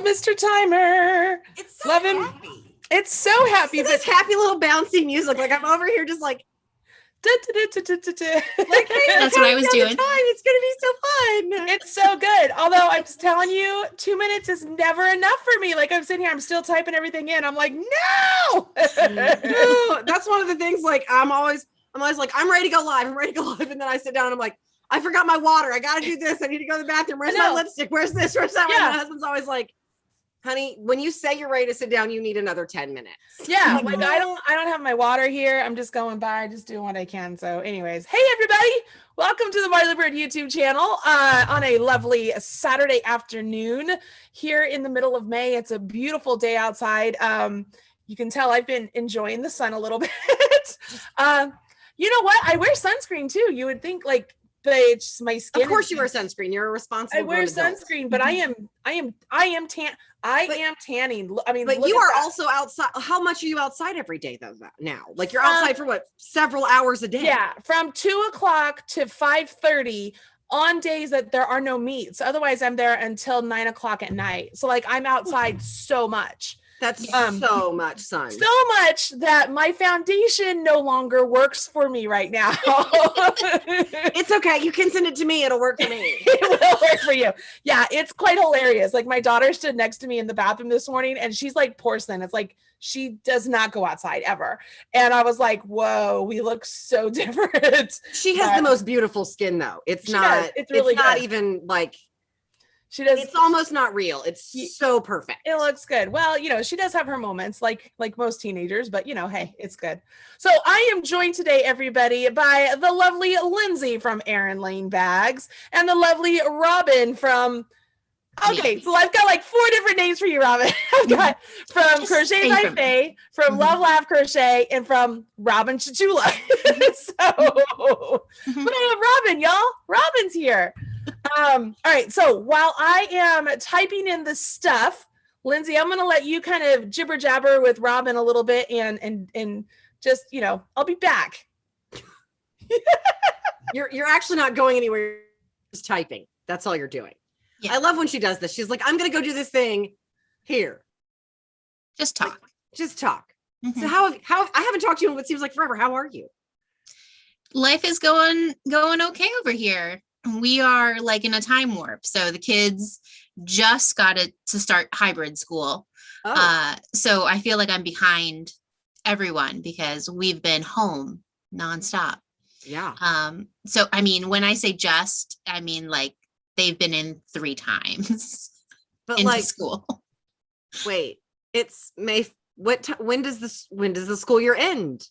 Mr. Timer. It's so Love him. happy. It's so happy. This happy little bouncy music. Like I'm over here just like, like, hey, That's what I was doing. It's going to be so fun. it's so good. Although I'm just telling you, 2 minutes is never enough for me. Like I'm sitting here, I'm still typing everything in. I'm like, no. No, that's one of the things. Like I'm always like, I'm ready to go live. And then I sit down and I'm like, I forgot my water. I got to do this. I need to go to the bathroom. Where's my lipstick? Where's this? Where's that? Yeah. My husband's always like, honey, when you say you're ready to sit down, you need another 10 minutes. Yeah, like I don't have my water here. I'm just going by, just doing what I can. So anyways, hey everybody, welcome to the Marley Bird YouTube channel on a lovely Saturday afternoon here in the middle of May. It's a beautiful day outside. You can tell I've been enjoying the sun a little bit. You know what? I wear sunscreen too. You would think like, but it's my skin. Of course you wear sunscreen. You're a responsible. I wear sunscreen, but I am tanning. I mean, but you are also outside. How much are you outside every day though now? Like you're outside for what? Several hours a day. Yeah, from 2 o'clock to 5:30 on days that there are no meets. Otherwise, I'm there until 9 o'clock at night. So like I'm outside so much. That's so much sun. So much that my foundation no longer works for me right now. It's okay. You can send it to me. It'll work for me. It will work for you. Yeah, it's quite hilarious. Like my daughter stood next to me in the bathroom this morning and she's like porcelain. It's like she does not go outside ever. And I was like, whoa, we look so different. She has the most beautiful skin though. It's not, it's really not even like, she does. It's almost not real. It's so perfect. It looks good. Well, you know, she does have her moments like most teenagers, but you know, hey, it's good. So I am joined today, everybody, by the lovely Lindsay from Erin Lane Bags and the lovely Robyn from, okay, so I've got like 4 different names for you, Robyn. I've got from Crochet by Faye, from Love Laugh Crochet, and from Robyn Chachula. So, but I have Robyn, y'all. Robyn's here. All right, so while I am typing in the stuff, Lindsay, I'm going to let you kind of jibber jabber with Robyn a little bit and just, you know, I'll be back. You're actually not going anywhere, you're just typing. That's all you're doing. Yeah. I love when she does this. She's like, I'm going to go do this thing here. Just talk. Like, just talk. Mm-hmm. So how I haven't talked to you in what seems like forever. How are you? Life is going okay over here. We are like in a time warp. So the kids just got it to start hybrid school. Oh. So I feel like I'm behind everyone because we've been home nonstop. Yeah. So, I mean, when I say just, I mean, like they've been in 3 times but into like, school. Wait, it's May. When does the school year end?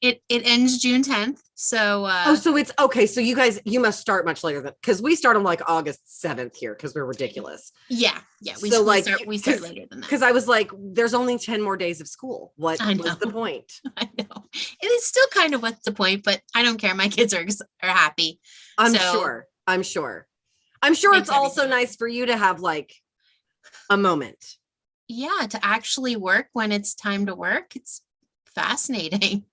It ends June 10th. So so it's okay. So you must start much later than, because we start on like August 7th here because we're ridiculous. Yeah. We start later than that. Because I was like, there's only 10 more days of school. What was the point? I know. It is still kind of what's the point, but I don't care. My kids are happy. I'm sure it's also nice for you to have like a moment. Yeah, to actually work when it's time to work. It's fascinating.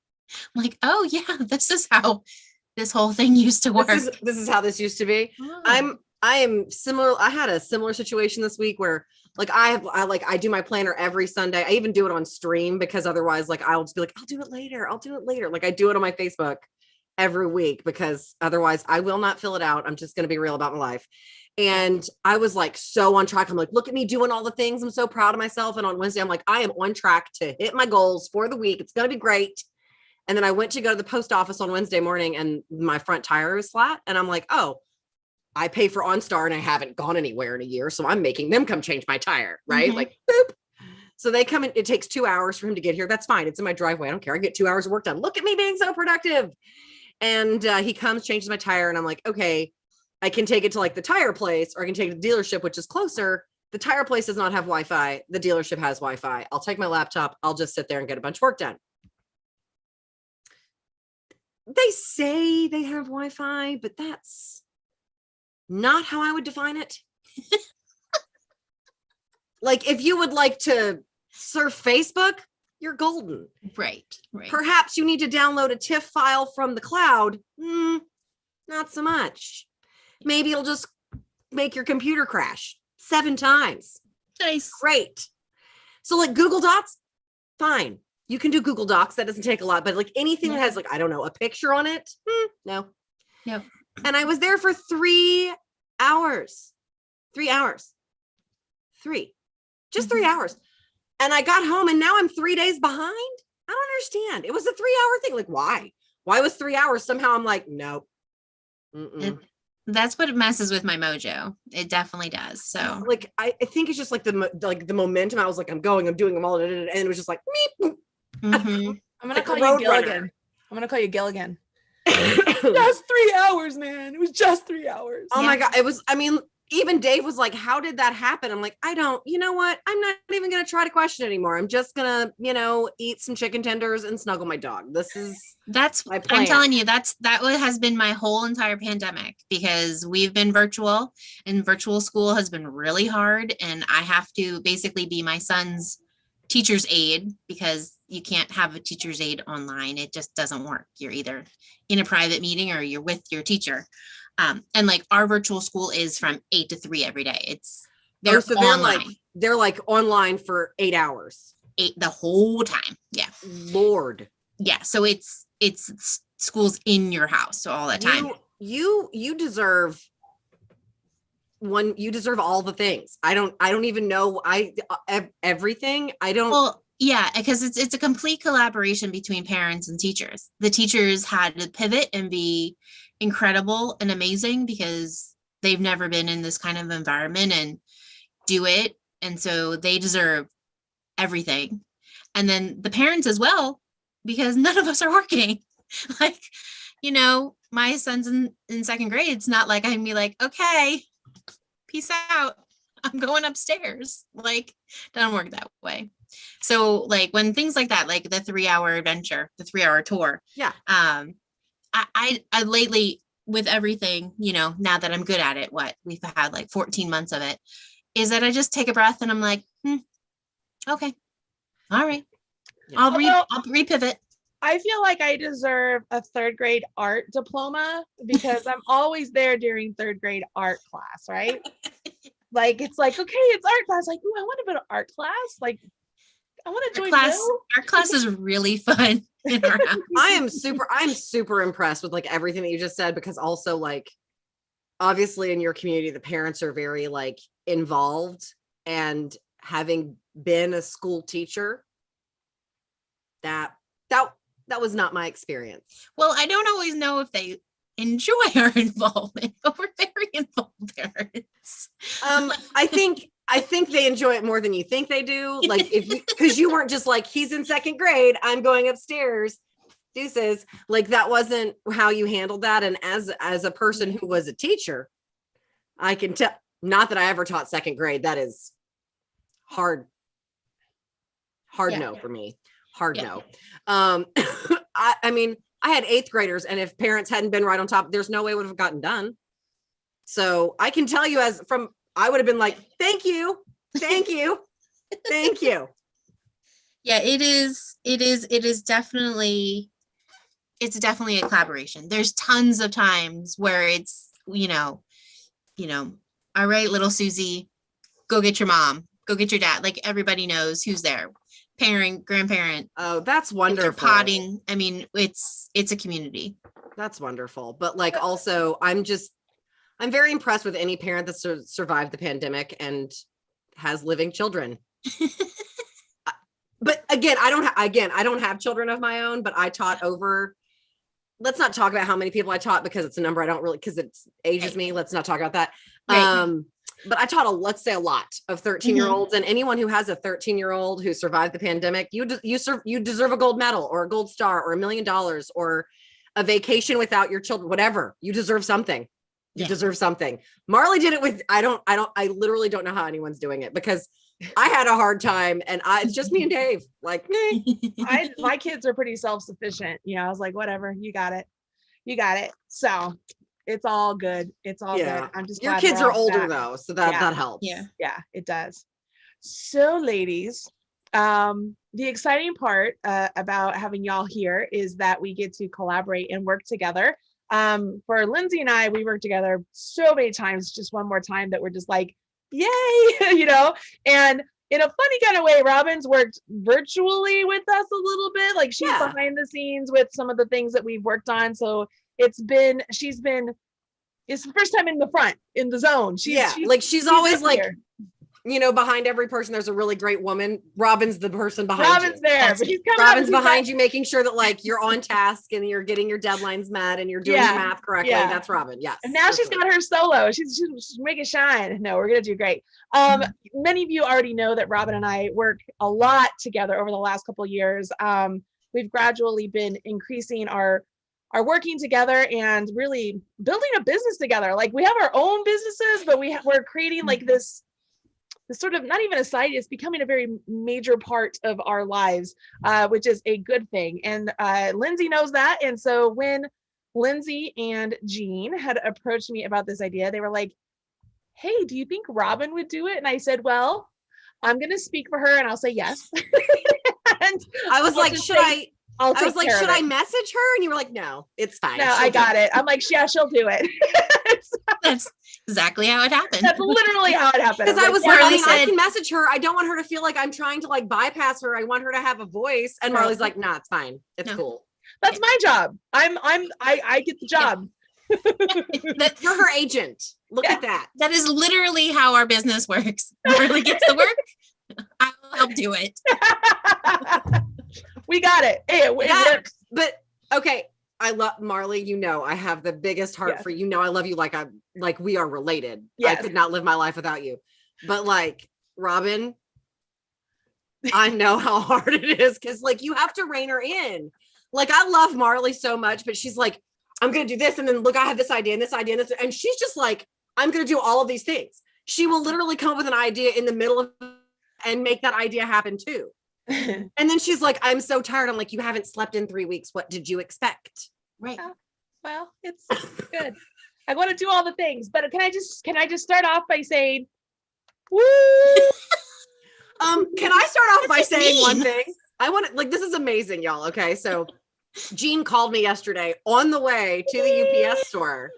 I'm like, oh yeah, this is how this whole thing used to work. This is how this used to be. Oh. I am similar. I had a similar situation this week where like I do my planner every Sunday. I even do it on stream because otherwise like I'll just be like, I'll do it later. Like I do it on my Facebook every week because otherwise I will not fill it out. I'm just going to be real about my life. And I was like so on track. I'm like, look at me doing all the things. I'm so proud of myself. And on Wednesday, I'm like, I am on track to hit my goals for the week. It's going to be great. And then I went to go to the post office on Wednesday morning and my front tire was flat. And I'm like, oh, I pay for OnStar and I haven't gone anywhere in a year. So I'm making them come change my tire, right? Mm-hmm. Like, boop. So they come in, it takes 2 hours for him to get here. That's fine. It's in my driveway. I don't care. I get 2 hours of work done. Look at me being so productive. And he comes, changes my tire. And I'm like, okay, I can take it to like the tire place or I can take it to the dealership, which is closer. The tire place does not have Wi-Fi. The dealership has Wi-Fi. I'll take my laptop. I'll just sit there and get a bunch of work done. They say they have Wi-Fi, but that's not how I would define it. Like if you would like to surf Facebook, you're golden. Right. Perhaps you need to download a TIFF file from the cloud. Not so much. Maybe it'll just make your computer crash 7 times. Nice. Great. So like Google Docs, fine. You can do Google Docs. That doesn't take a lot, but like anything that has like, I don't know, a picture on it. No. And I was there for 3 hours. 3 hours. Just 3 hours. And I got home and now I'm 3 days behind. I don't understand. It was a 3-hour thing. Like, why? Why was 3 hours? Somehow I'm like, nope. That's what messes with my mojo. It definitely does. So like, I think it's just like the momentum. I was like, I'm doing them all. And it was just like, meep. Mm-hmm. I'm going to call you Gilligan. I'm going to call you Gilligan. Just 3 hours, man. It was just 3 hours. Oh my God. It was, I mean, even Dave was like, how did that happen? I'm like, you know what? I'm not even going to try to question it anymore. I'm just going to, eat some chicken tenders and snuggle my dog. That's my plan. I'm telling you, that has been my whole entire pandemic, because we've been virtual and virtual school has been really hard. And I have to basically be my son's teacher's aide, because you can't have a teacher's aide online. It just doesn't work. You're either in a private meeting or you're with your teacher. And like our virtual school is from 8 to 3 every day. They're online. They're like online for 8 hours. 8 the whole time. Yeah. Lord. Yeah. So it's school's in your house. So all that time. You deserve you deserve all the things. I don't even know everything. I don't. Well, yeah, because it's a complete collaboration between parents and teachers. The teachers had to pivot and be incredible and amazing, because they've never been in this kind of environment and do it. And so they deserve everything. And then the parents as well, because none of us are working. Like, my son's in second grade. It's not like I can be like, okay, peace out. I'm going upstairs. Like, doesn't work that way. So like when things like that, like the 3-hour adventure, the 3-hour tour. Yeah. I lately, with everything, now that I'm good at it, we've had like 14 months of it, is that I just take a breath and I'm like, okay, all right. Yeah. I'll repivot. I feel like I deserve a 3rd grade art diploma, because I'm always there during 3rd grade art class, right? Like, it's like, okay, it's art class. Like, ooh, I want to go to art class. Like, I want to join art class is really fun in our house. I'm super impressed with like everything that you just said, because also like obviously in your community the parents are very like involved, and having been a school teacher, that was not my experience. Well, I don't always know if they enjoy our involvement, but we're very involved parents. I think they enjoy it more than you think they do. Like because you weren't just like, he's in 2nd grade, I'm going upstairs, deuces. Like that wasn't how you handled that. And as a person who was a teacher, I can tell, not that I ever taught 2nd grade. That is hard no for me. No. I mean, I had 8th graders, and if parents hadn't been right on top, there's no way it would have gotten done. So I can tell you I would have been like, thank you. Yeah, it is definitely a collaboration. There's tons of times where it's, all right, little Susie, go get your mom, go get your dad. Like everybody knows who's there. Parent, grandparent. Oh, that's wonderful. Potting. I mean, it's a community. That's wonderful. But like, also, I'm very impressed with any parent that survived the pandemic and has living children. But again, I don't have children of my own, but I taught over. Let's not talk about how many people I taught, because it's a number I don't really, because it ages me. Let's not talk about that. Right. But I taught let's say a lot of 13-year-olds, and anyone who has a 13-year-old who survived the pandemic, you deserve a gold medal or a gold star or $1 million or a vacation without your children, whatever. You deserve something. You deserve something. Marley did it with, I literally don't know how anyone's doing it, because I had a hard time, and it's just me and Dave. Like, my kids are pretty self-sufficient. I was like, whatever, you got it. So it's all good. It's all good. I'm just, your kids are older though, so that helps. Yeah, it does. So ladies, the exciting part about having y'all here is that we get to collaborate and work together. For Lindsay and I, we work together so many times, just one more time, that we're just like, yay, and in a funny kind of way, Robyn's worked virtually with us a little bit. Like she's behind the scenes with some of the things that we've worked on. So it's the first time in the front, in the zone. She's always like, behind every person, there's a really great woman. Robyn's the person behind Robyn's you. there. But Robyn's behind you, making sure that like you're on task and you're getting your deadlines met and you're doing your math correctly. Yeah. That's Robyn. Yes. And now she's got her solo. She's making it shine. No, we're going to do great. Many of you already know that Robyn and I work a lot together over the last couple of years. We've gradually been increasing our working together and really building a business together. Like we have our own businesses, but we're creating like this sort of, not even a side, it's becoming a very major part of our lives, which is a good thing. And Lindsay knows that. And so when Lindsay and Jean had approached me about this idea, they were like, hey, do you think Robyn would do it? And I said, well, I'm going to speak for her and I'll say yes. And I was like, should I message her? And you were like, no, it's fine. No, I got it. I'm like, yeah, she'll do it. That's exactly how it happened. That's literally how it happened. Because I was like, I can message her. I don't want her to feel like I'm trying to like bypass her. I want her to have a voice. And Marley's like, nah, it's fine. It's cool. That's my job. I get the job. You're her agent. Look at that. That is literally how our business works. Marley gets the work. I'll help do it. We got it. Hey, it works. But okay. I love Marley, I have the biggest heart for you. I love you like we are related. Yes. I could not live my life without you. But like Robyn, I know how hard it is because like you have to rein her in. Like I love Marley so much, but she's like, I'm gonna do this, and then look, I have this idea and this idea and this, and she's just like, I'm gonna do all of these things. She will literally come up with an idea in the middle of and make that idea happen too. And then she's like, I'm so tired. I'm like, you haven't slept in 3 weeks. What did you expect? Right. Well, it's good. I want to do all the things, but can I just start off by saying, woo? Can I start off by saying one thing? I want to, like, this is amazing, y'all. Okay. So Jean called me yesterday on the way to the UPS store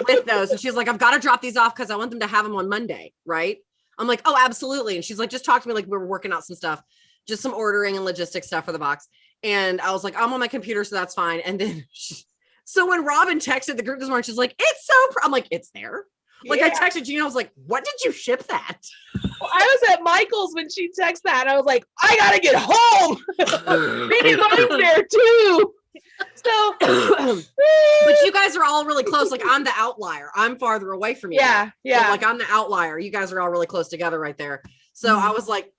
with those. And she's like, I've got to drop these off because I want them to have them on Monday. Right. I'm like, oh, absolutely. And she's like, just talk to me. Like we were working out some stuff, just some ordering and logistics stuff for the box. And I was like, I'm on my computer, so that's fine. And then so when Robyn texted the group this morning, she's like, it's so, I'm like, it's there. Like I texted Jean, I was like, what did you ship that? Well, I was at Michael's when she texted that. I was like, I gotta get home. Maybe mine's there too. So, but you guys are all really close. Like I'm the outlier. I'm farther away from you. Yeah. So, like I'm the outlier. You guys are all really close together right there. So I was like,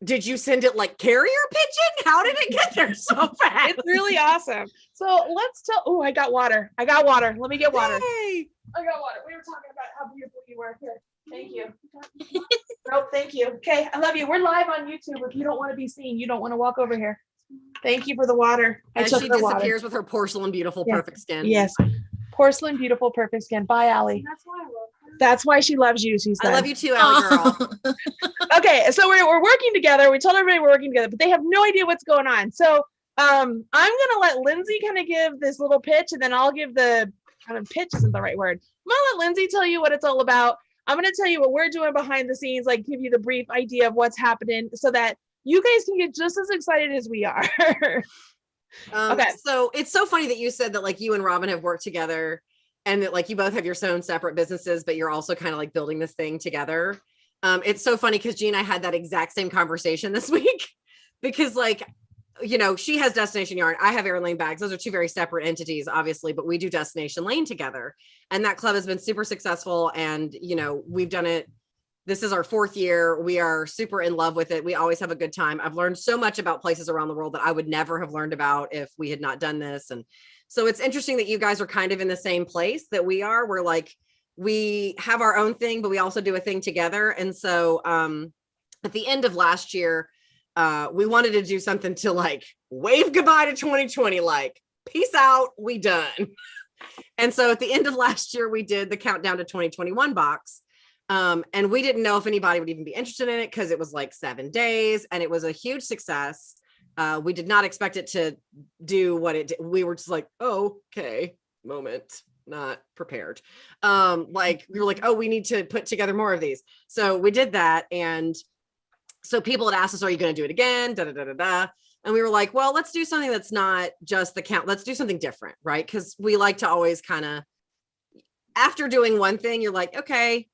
did you send it like carrier pigeon? How did it get there so fast? It's really awesome. So let's tell. Oh, I got water. Let me get water. Yay. I got water. We were talking about how beautiful you were. Here. Thank you. Nope. Thank you. Okay. I love you. We're live on YouTube. If you don't want to be seen, you don't want to walk over here. Thank you for the water. As she disappears with her porcelain, beautiful, perfect skin. Yes. Porcelain, beautiful, perfect skin. Bye, Allie. That's why I love her. That's why she loves you, she said. I love you too, Allie girl. Okay, so we're working together. We told everybody we're working together, but they have no idea what's going on. So I'm gonna let Lindsay kind of give this little pitch, and then I'll give the kind of pitch isn't the right word. I'm gonna let Lindsay tell you what it's all about. I'm gonna tell you what we're doing behind the scenes, like give you the brief idea of what's happening so that you guys can get just as excited as we are. Okay. So it's so funny that you said that like you and Robyn have worked together and that like you both have your own separate businesses, but you're also kind of like building this thing together. It's so funny because Jean and I had that exact same conversation this week because like, she has Destination Yarn. I have Erin Lane Bags. Those are two very separate entities, obviously, but we do Destination Lane together. And that club has been super successful. And, we've done it. This is our 4th year. We are super in love with it. We always have a good time. I've learned so much about places around the world that I would never have learned about if we had not done this. And so it's interesting that you guys are kind of in the same place that we are. We're like, we have our own thing, but we also do a thing together. And so at the end of last year, we wanted to do something to like wave goodbye to 2020, like peace out, we done. And so at the end of last year, we did the countdown to 2021 box. And we didn't know if anybody would even be interested in it because it was like 7 days and it was a huge success. We did not expect it to do what it did. We were just like, oh, okay, moment. not prepared. Like we were like, oh, we need to put together more of these. So we did that. And so people had asked us, are you going to do it again? Da, da, da, da, da. And we were like, well, let's do something that's not just the count. Let's do something different. Right. Cause we like to always kind of, after doing one thing, you're like, okay,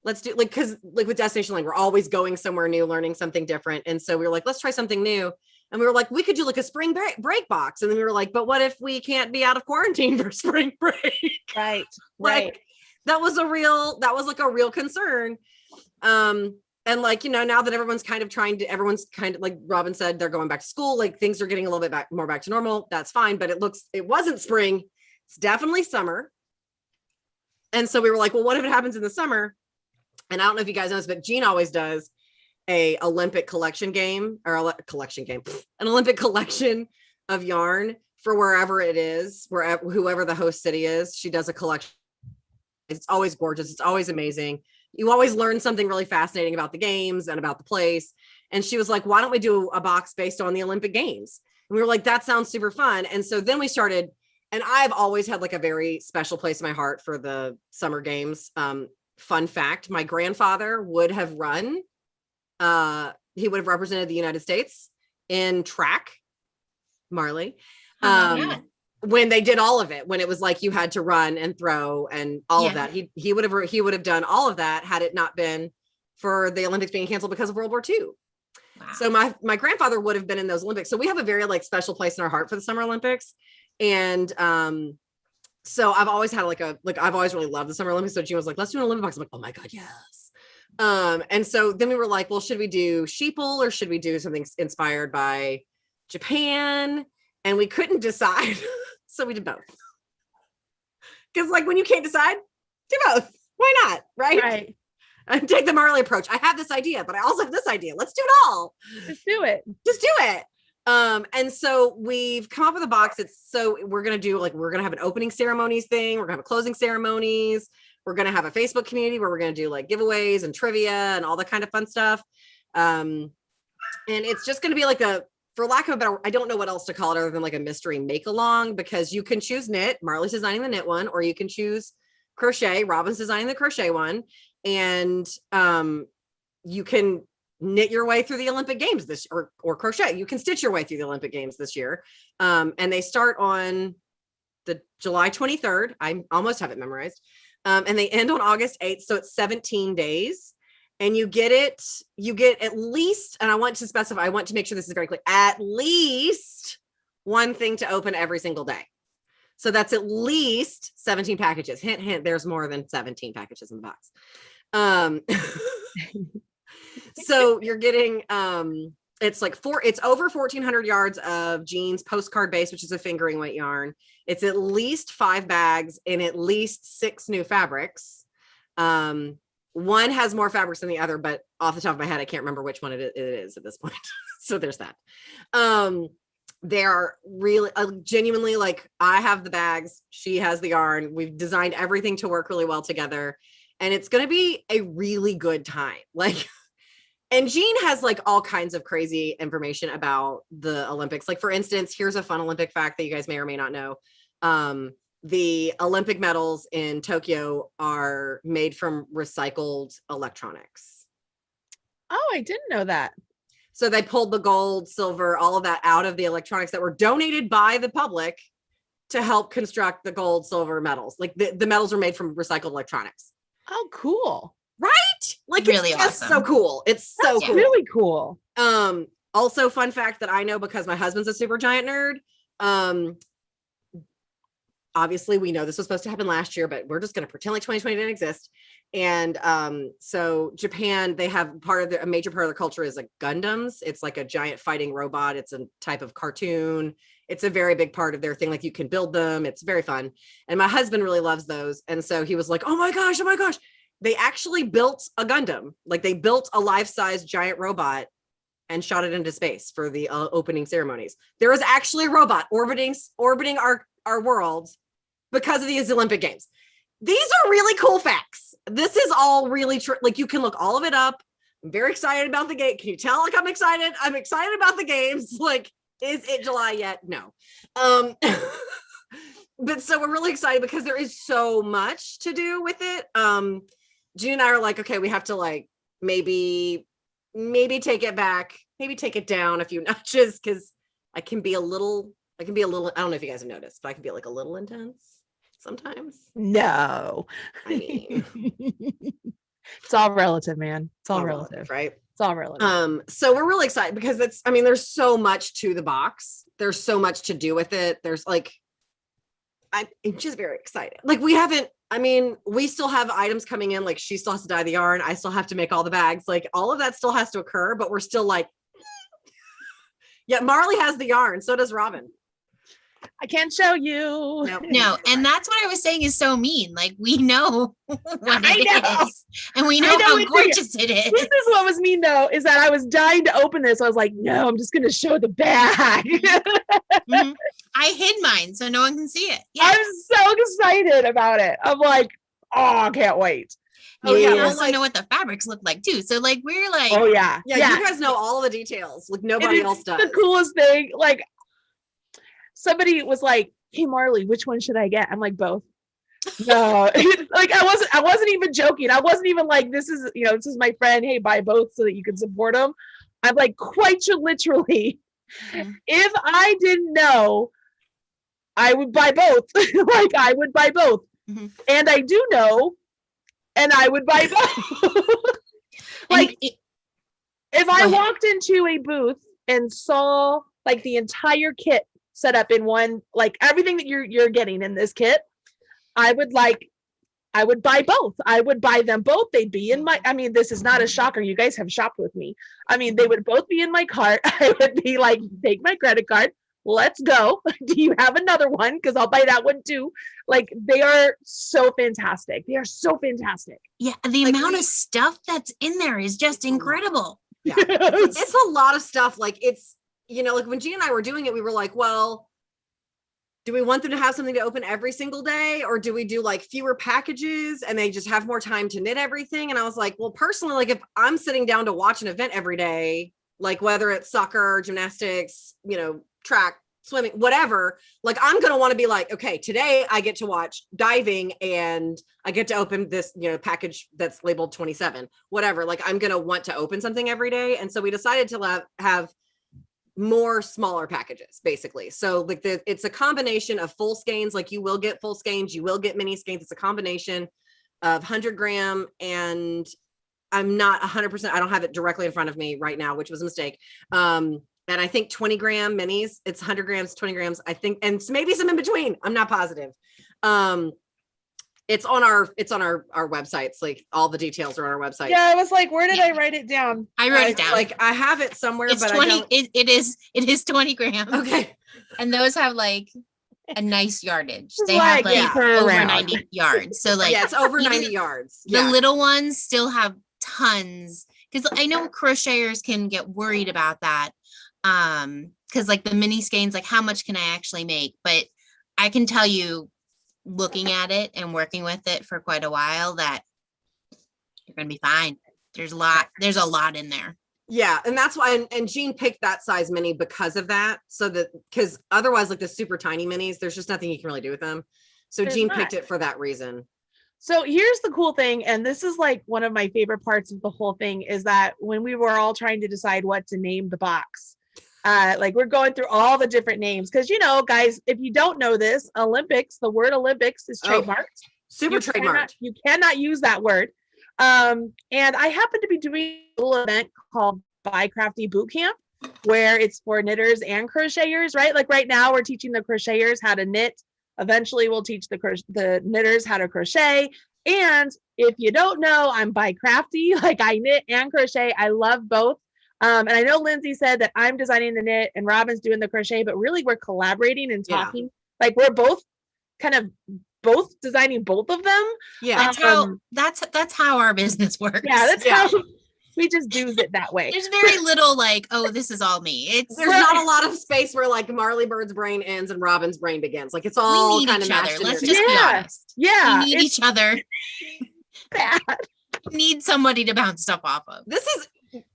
let's do like, cause like with Destination Lane, we're always going somewhere new, learning something different. And so we were like, let's try something new. And we were like, we could do like a spring break box. And then we were like, but what if we can't be out of quarantine for spring break? Right. Like that was like a real concern. And like, you know, now that everyone's kind of like Robyn said, they're going back to school, like things are getting a little bit more back to normal. That's fine. But it wasn't spring. It's definitely summer. And so we were like, well, what if it happens in the summer? And I don't know if you guys know this, but Jean always does an Olympic collection of yarn for wherever it is, whoever the host city is. She does a collection. It's always gorgeous. It's always amazing. You always learn something really fascinating about the games and about the place. And she was like, why don't we do a box based on the Olympic Games? And we were like, that sounds super fun. And so then we started, and I've always had like a very special place in my heart for the summer games. Fun fact, my grandfather would have run, he would have represented the United States in track, Marley. When they did all of it, when it was like you had to run and throw and all of that, he would have done all of that had it not been for the Olympics being canceled because of World War II. Wow. So my grandfather would have been in those Olympics. So we have a very like special place in our heart for the Summer Olympics. And so I've always had I've always really loved the Summer Olympics. So Jean was like, let's do an Olympic box. I'm like, oh my God, yes. And so then we were like, well, should we do sheeple or should we do something inspired by Japan? And we couldn't decide. So we did both. Because like when you can't decide, do both. Why not? Right. And take the Marley approach. I have this idea, but I also have this idea. Let's do it all. Just do it. And so we've come up with a box. We're going to have an opening ceremonies thing. We're going to have a closing ceremonies. We're going to have a Facebook community where we're going to do like giveaways and trivia and all that kind of fun stuff. And it's just going to be like for lack of a better, I don't know what else to call it other than like a mystery make along, because you can choose knit. Marley's designing the knit one, or you can choose crochet. Robyn's designing the crochet one. And you can knit your way through the Olympic Games or crochet. You can stitch your way through the Olympic Games this year. And they start on the July 23rd. I almost have it memorized. And they end on August 8th. So it's 17 days. And you get at least, and I want to make sure this is very clear, at least one thing to open every single day. So that's at least 17 packages. Hint, hint, there's more than 17 packages in the box. So you're getting, it's over 1,400 yards of Jean's postcard base, which is a fingering weight yarn. It's at least 5 bags and at least 6 new fabrics. One has more fabrics than the other, but off the top of my head, I can't remember which one it is at this point. So there's that. They are really genuinely like, I have the bags, she has the yarn. We've designed everything to work really well together, and it's going to be a really good time. Like, and Jean has like all kinds of crazy information about the Olympics. Like, for instance, here's a fun Olympic fact that you guys may or may not know. The Olympic medals in Tokyo are made from recycled electronics. Oh, I didn't know that. So they pulled the gold, silver, all of that out of the electronics that were donated by the public to help construct the gold, silver medals. Like the medals are made from recycled electronics. Oh, cool. Right? Like, really it's just awesome. so cool. It's so cool. Really cool. Also fun fact that I know because my husband's a super giant nerd. Obviously we know this was supposed to happen last year, but we're just going to pretend like 2020 didn't exist. And so Japan, they have a major part of their culture is like Gundams. It's like a giant fighting robot. It's a type of cartoon. It's a very big part of their thing. Like, you can build them. It's very fun. And my husband really loves those. And so he was like, oh my gosh. They actually built a Gundam. Like, they built a life-size giant robot and shot it into space for the opening ceremonies. There is actually a robot orbiting our world because of these Olympic Games. These are really cool facts. This is all really true. Like, you can look all of it up. I'm very excited about the game. Can you tell? Like, I'm excited. I'm excited about the games. Like, is it July yet? No. but so we're really excited because there is so much to do with it. Gina and I are like, okay, we have to like maybe take it back, maybe take it down a few notches, because I can be a little, I don't know if you guys have noticed, but I can be like a little intense sometimes. No. I mean, it's all relative, man. It's all relative, relative, right? It's all relative. So we're really excited because there's so much to the box. There's so much to do with it. There's like, I'm just very excited. Like we still have items coming in. Like she still has to dye the yarn. I still have to make all the bags. Like all of that still has to occur, but we're still like, yeah, Marley has the yarn. So does Robyn. I can't show you. Nope. No, and that's what I was saying is so mean. Like we know what it is, and we know how gorgeous it is. This is what was mean though, is that I was dying to open this. I was like, no, I'm just going to show the bag. Mm-hmm. I hid mine so no one can see it. Yeah. I'm so excited about it. I'm like, oh, I can't wait. Oh yeah, we also know what the fabrics look like too. So like we're like, oh yeah, you guys know all the details. Like nobody else does. The coolest thing, like somebody was like, "Hey Marley, which one should I get?" I'm like, both. No, like I wasn't even joking. I wasn't even like, this is my friend. Hey, buy both so that you can support them. I'm like, quite literally. Mm-hmm. If I didn't know, I would buy both. Like I would buy both, mm-hmm. And I do know, and I would buy both. Like if I walked into a booth and saw like the entire kit set up in one, like everything that you're getting in this kit, I would buy both. I would buy them both. They'd be in my, this is not a shocker. You guys have shopped with me. They would both be in my cart. I would be like, take my credit card. Let's go. Do you have another one? Because I'll buy that one too. Like they are so fantastic. They are so fantastic. Yeah. The amount of stuff that's in there is just incredible. Yeah. It's a lot of stuff. Like it's, like when Gina and I were doing it, we were like, well, do we want them to have something to open every single day? Or do we do like fewer packages and they just have more time to knit everything? And I was like, well, personally, like if I'm sitting down to watch an event every day, like whether it's soccer, gymnastics, track, swimming, whatever, like I'm going to want to be like, okay, today I get to watch diving and I get to open this, package that's labeled 27, whatever. Like I'm going to want to open something every day. And so we decided to have more smaller packages basically. So like it's a combination of full skeins. Like you will get full skeins, you will get mini skeins. It's a combination of 100 gram, and I'm not 100%. I don't have it directly in front of me right now, which was a mistake. And I think 20 gram minis, it's 100 grams, 20 grams, I think, and maybe some in between. I'm not positive. It's on our websites. Like all the details are on our website. Yeah, I was like, where did I write it down? I wrote it down. Like I have it somewhere, it's but 20. I don't. It is 20 grams. Okay. And those have like a nice yardage. They like, have like over 90 yards. So like it's over 90 yards. The little ones still have tons, because I know crocheters can get worried about that. Because like the mini skeins, like how much can I actually make? But I can tell you, looking at it and working with it for quite a while, that you're gonna be fine. There's a lot in there. Yeah, and that's why, and Jean picked that size mini because of that. So that, because otherwise, like the super tiny minis, there's just nothing you can really do with them. So Jean picked it for that reason. So here's the cool thing, and this is like one of my favorite parts of the whole thing, is that when we were all trying to decide what to name the box, like we're going through all the different names, because guys, if you don't know this, Olympics, the word Olympics is trademarked. Super trademarked. You cannot use that word. And I happen to be doing a little event called BiCrafty Boot Camp, where it's for knitters and crocheters, right? Like right now we're teaching the crocheters how to knit. Eventually we'll teach the knitters how to crochet. And if you don't know, I'm BiCrafty, like I knit and crochet. I love both. And I know Lindsay said that I'm designing the knit and Robyn's doing the crochet, but really we're collaborating and talking. Yeah. Like we're both designing both of them. Yeah, that's how our business works. Yeah, that's how we just do it that way. There's very little like, oh, this is all me. There's not a lot of space where like Marley Bird's brain ends and Robyn's brain begins. Like it's all kind of mashed. Let's just be honest. Yeah, we need each other. Bad. We need somebody to bounce stuff off of. This is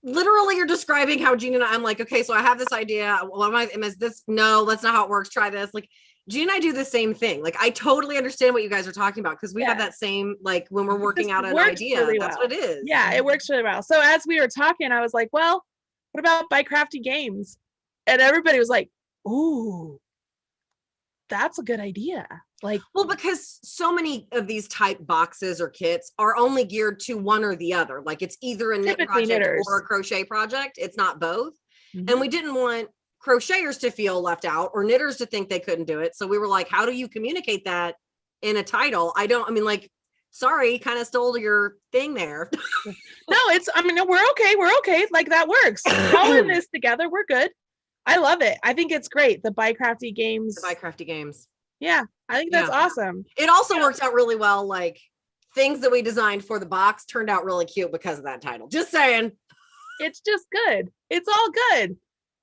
literally, you're describing how Gina and I'm like, okay, so I have this idea. Is this? No, that's not how it works. Try this. Like Jean and I do the same thing. Like, I totally understand what you guys are talking about because we have that same, like, when we're working out an idea, really that's well. what it is. Yeah, it works really well. So as we were talking, I was like, well, what about BiCrafty games? And everybody was like, ooh, that's a good idea. Like, well, because so many of these type boxes or kits are only geared to one or the other. Like, it's either a knit project knitters. or a crochet project. It's not both. Mm-hmm. And we didn't want crocheters to feel left out or knitters to think they couldn't do it. So we were like, how do you communicate that in a title? Sorry, kind of stole your thing there. No, we're okay. We're okay. Like, that works. All in this together, we're good. I love it. I think it's great. The BiCrafty games. Yeah, I think that's awesome. It also works out really well. Like, things that we designed for the box turned out really cute because of that title. Just saying. It's just good. It's all good.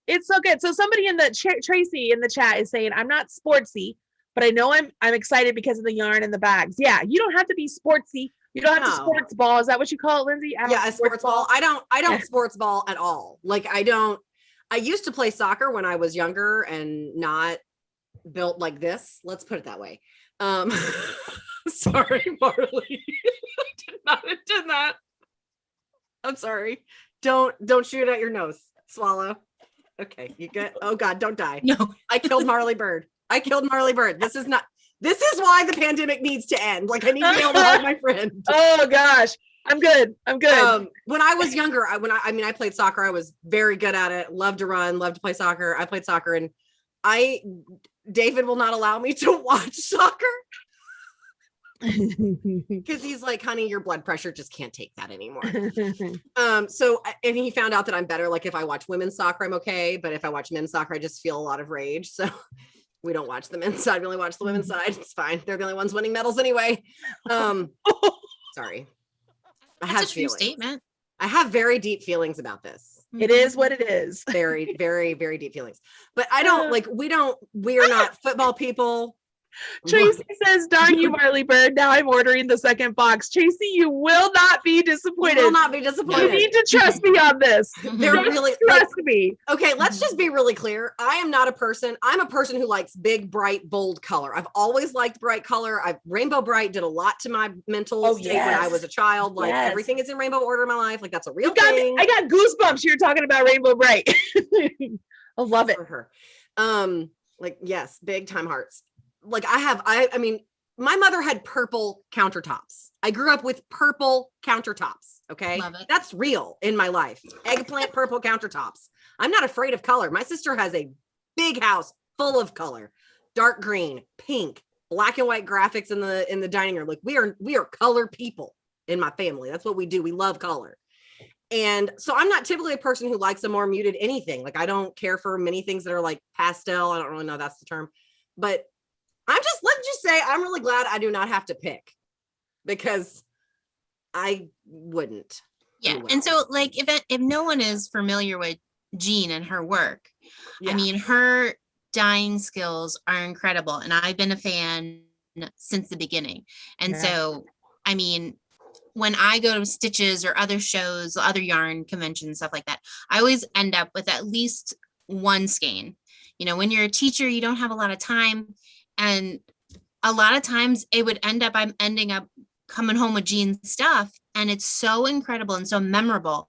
It's so good. So somebody in the Tracy in the chat is saying, I'm not sportsy, but I know I'm excited because of the yarn and the bags. Yeah, you don't have to be sportsy. You don't have to sports ball. Is that what you call it, Lindsay? A sports ball. I don't sports ball at all. Like, I used to play soccer when I was younger and not built like this. Let's put it that way. Sorry, Marley. did not. I'm sorry. Don't shoot at your nose. Swallow. Okay, you good? Oh God, don't die. No. I killed Marley Bird. This is why the pandemic needs to end. Like, I need to be able to hug my friend. Oh gosh. I'm good. When I was younger, I played soccer. I was very good at it. Loved to run, loved to play soccer. I played soccer, and David will not allow me to watch soccer because he's like, honey, your blood pressure just can't take that anymore. And he found out that I'm better. Like, if I watch women's soccer, I'm okay. But if I watch men's soccer, I just feel a lot of rage. So we don't watch the men's side. We only watch the women's side. It's fine. They're the only ones winning medals anyway. Sorry. That's a true statement. I have very deep feelings about this. It is what it is. Very, very, very deep feelings. But I don't we are not football people. Tracy says, darn you, Marley Bird. Now I'm ordering the second box. Tracy, you will not be disappointed. You need to trust me on this. They're really trust me. Okay, let's just be really clear. I'm a person who likes big, bright, bold color. I've always liked bright color. Rainbow Bright did a lot to my mental state when I was a child. Like, everything is in rainbow order in my life. Like, that's a real thing. I got goosebumps. You're talking about Rainbow Bright. I love it. For her. Like, yes, big time hearts. Like, my mother had purple countertops. I grew up with purple countertops. Okay. Love it. That's real in my life. Eggplant purple countertops. I'm not afraid of color. My sister has a big house full of color, dark green, pink, black and white graphics in the dining room. Like, we are color people in my family. That's what we do. We love color. And so I'm not typically a person who likes a more muted anything. Like, I don't care for many things that are like pastel. I don't really know that's the term, but let's just say I'm really glad I do not have to pick, because I wouldn't. Yeah. And so, like, if no one is familiar with Jean and her work, I mean, her dyeing skills are incredible. And I've been a fan since the beginning. And so, I mean, when I go to Stitches or other shows, other yarn conventions, stuff like that, I always end up with at least one skein. You know, when you're a teacher, you don't have a lot of time. And a lot of times I'm ending up coming home with Jean's stuff. And it's so incredible and so memorable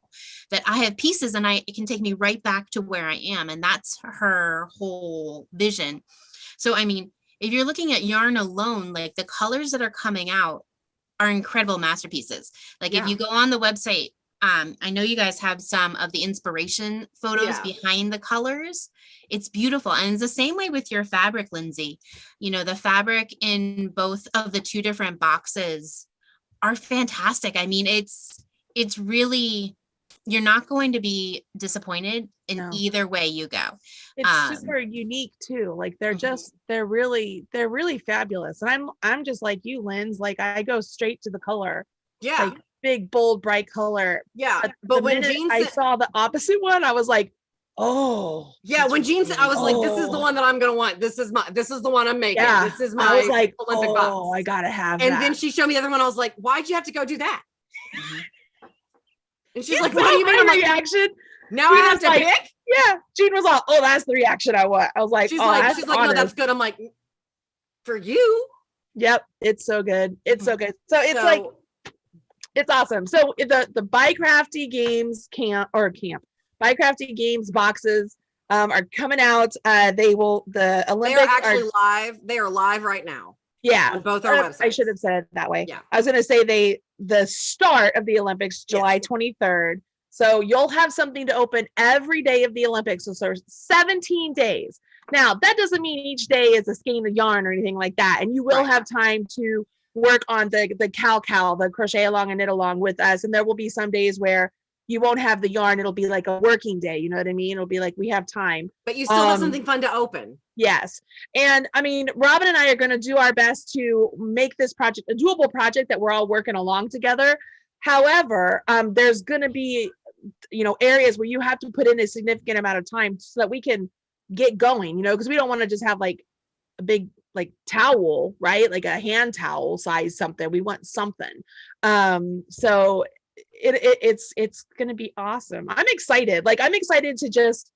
that I have pieces and it can take me right back to where I am. And that's her whole vision. So, I mean, if you're looking at yarn alone, like, the colors that are coming out are incredible masterpieces. Like, if you go on the website, I know you guys have some of the inspiration photos behind the colors. It's beautiful. And it's the same way with your fabric, Lindsay. You know, the fabric in both of the two different boxes are fantastic. I mean, it's really, you're not going to be disappointed in either way you go. It's super unique too. Like, they're really fabulous. And I'm just like you, Linz. Like, I go straight to the color. Yeah. Like, big, bold, bright color. Yeah. But when I saw the opposite one, I was like, oh. Yeah. When Jean said, I was like, this is the one that I'm going to want. This is the one I'm making. Yeah. This is my I was like, Olympic box. I got to have and that. then she showed me the other one. I was like, why'd you have to go do that? And she's like, what do you mean? I'm like, reaction. Now I have to pick? Yeah. Jean was like, oh, that's the reaction I want. I was like, she's like, no, that's good. I'm like, for you. Yep, it's so good. It's so good. So it's like, it's awesome. So the BiCrafty Games BiCrafty Games boxes are coming out. The Olympics are actually live. They are live right now. Yeah, on both our websites. I should have said it that way. Yeah, I was going to say the start of the Olympics, July 23rd. So you'll have something to open every day of the Olympics. So there's 17 days. Now that doesn't mean each day is a skein of yarn or anything like that. And you will have time to work on the cow, the crochet along and knit along with us. And there will be some days where you won't have the yarn. It'll be like a working day. You know what I mean? It'll be like, we have time. But you still have something fun to open. Yes. And I mean, Robyn and I are going to do our best to make this project a doable project that we're all working along together. However, there's going to be, areas where you have to put in a significant amount of time so that we can get going, because we don't want to just have like a big like towel, right? Like a hand towel size something. We want something. So it's going to be awesome. I'm excited. Like, I'm excited to just,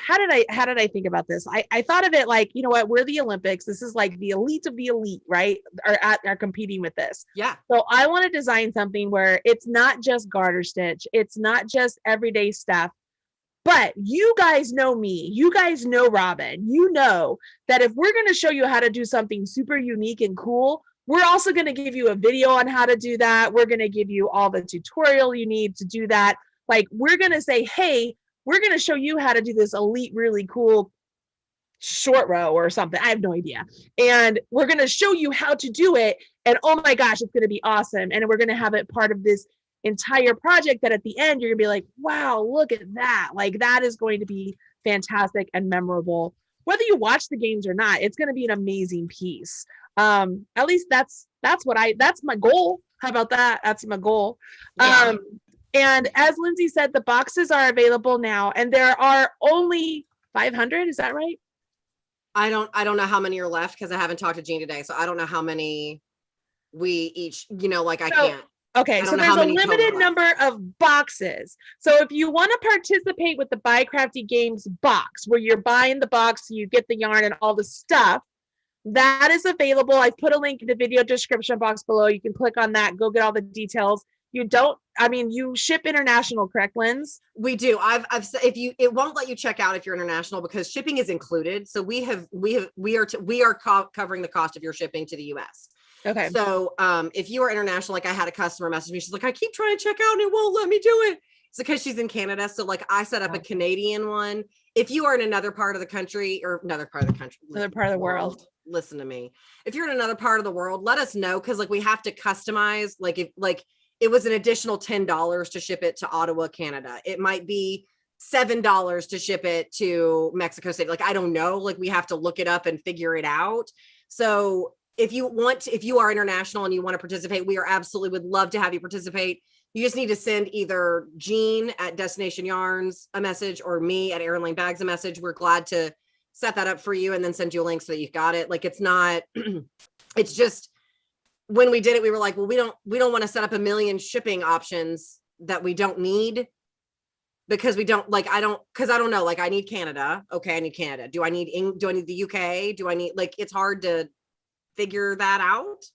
how did I think about this? I thought of it like, you know what, we're the Olympics. This is like the elite of the elite, right? Are competing with this. Yeah. So I want to design something where it's not just garter stitch. It's not just everyday stuff. But you guys know me, you guys know Robyn, you know that if we're going to show you how to do something super unique and cool, we're also going to give you a video on how to do that. We're going to give you all the tutorial you need to do that. Like, we're going to say, hey, we're going to show you how to do this elite, really cool short row or something. I have no idea. And we're going to show you how to do it. And oh my gosh, it's going to be awesome. And we're going to have it part of this entire project that at the end you're gonna be like, wow, look at that. Like, that is going to be fantastic and memorable. Whether you watch the games or not, it's going to be an amazing piece. At least that's my goal. How about that? That's my goal. Yeah. And as Lindsay said, the boxes are available now, and there are only 500. Is that right? I don't know how many are left because I haven't talked to Jean today, so I don't know how many we each. I can't. Okay, so there's a limited number of boxes. So if you want to participate with the BiCrafty Games box, where you're buying the box, you get the yarn and all the stuff, that is available. I've put a link in the video description box below. You can click on that, go get all the details. You ship international, correct, Linz? We do. I've said it won't let you check out if you're international because shipping is included. So we are covering the cost of your shipping to the US. Okay. So if you are international, like I had a customer message me, she's like, I keep trying to check out and it won't let me do it. It's because she's in Canada. So like I set up a Canadian one. If you are in another part of the country or another part of the world, listen to me. If you're in another part of the world, let us know. Cause like we have to customize, like if like it was an additional $10 to ship it to Ottawa, Canada. It might be $7 to ship it to Mexico City. Like, I don't know, like we have to look it up and figure it out. So if you are international and you want to participate, we would love to have you participate. You just need to send either Jean at Destination Yarns a message or me at Erin Lane Bags a message. We're glad to set that up for you and then send you a link so that you've got it. Like, it's not, it's just, when we did it, we were like, well, we don't want to set up a million shipping options that we don't need because I don't know, like I need Canada. Okay. I need Canada. Do I need the UK? Do I need, like, it's hard to figure that out.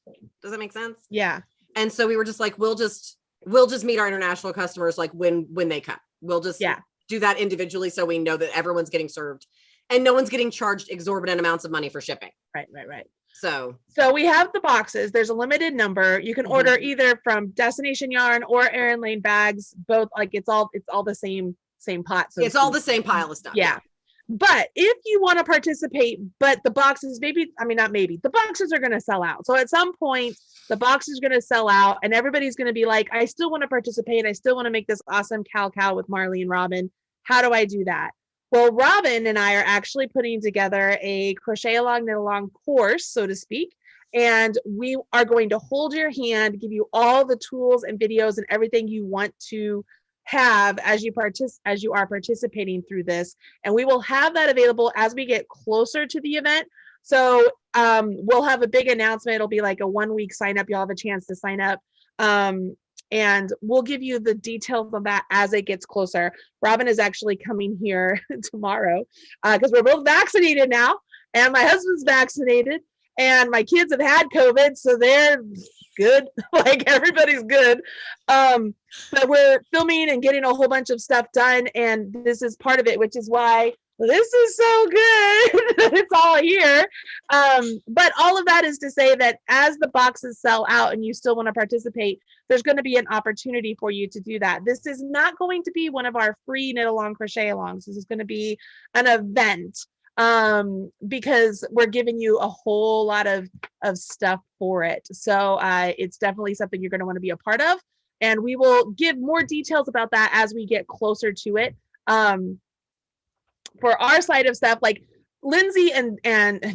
Does that make sense? Yeah. And so we were just like, we'll just meet our international customers like when they come. We'll just do that individually so we know that everyone's getting served and no one's getting charged exorbitant amounts of money for shipping. Right. So we have the boxes. There's a limited number. You can order either from Destination Yarn or Erin Lane Bags. Both, like, it's all the same pot. So it's all the same pile of stuff. Yeah. But if you want to participate, but the boxes, the boxes are going to sell out. So at some point, the box is going to sell out and everybody's going to be like, I still want to participate. I still want to make this awesome cow with Marley and Robyn. How do I do that? Well, Robyn and I are actually putting together a crochet along, knit along course, so to speak. And we are going to hold your hand, give you all the tools and videos and everything you want to have as you are participating through this. And we will have that available as we get closer to the event. So we'll have a big announcement. It'll be like a 1-week sign up. You'll have a chance to sign up. And we'll give you the details of that as it gets closer. Robyn is actually coming here tomorrow because we're both vaccinated now. and my husband's vaccinated, and my kids have had COVID, so they're good. Like everybody's good. But we're filming and getting a whole bunch of stuff done, and this is part of it, which is why this is so good that it's all here. But all of that is to say that as the boxes sell out and you still want to participate, there's going to be an opportunity for you to do that. This is not going to be one of our free knit along crochet alongs. This is going to be an event, because we're giving you a whole lot of stuff for it. So it's definitely something you're going to want to be a part of, and we will give more details about that as we get closer to it. For our side of stuff, like Lindsay and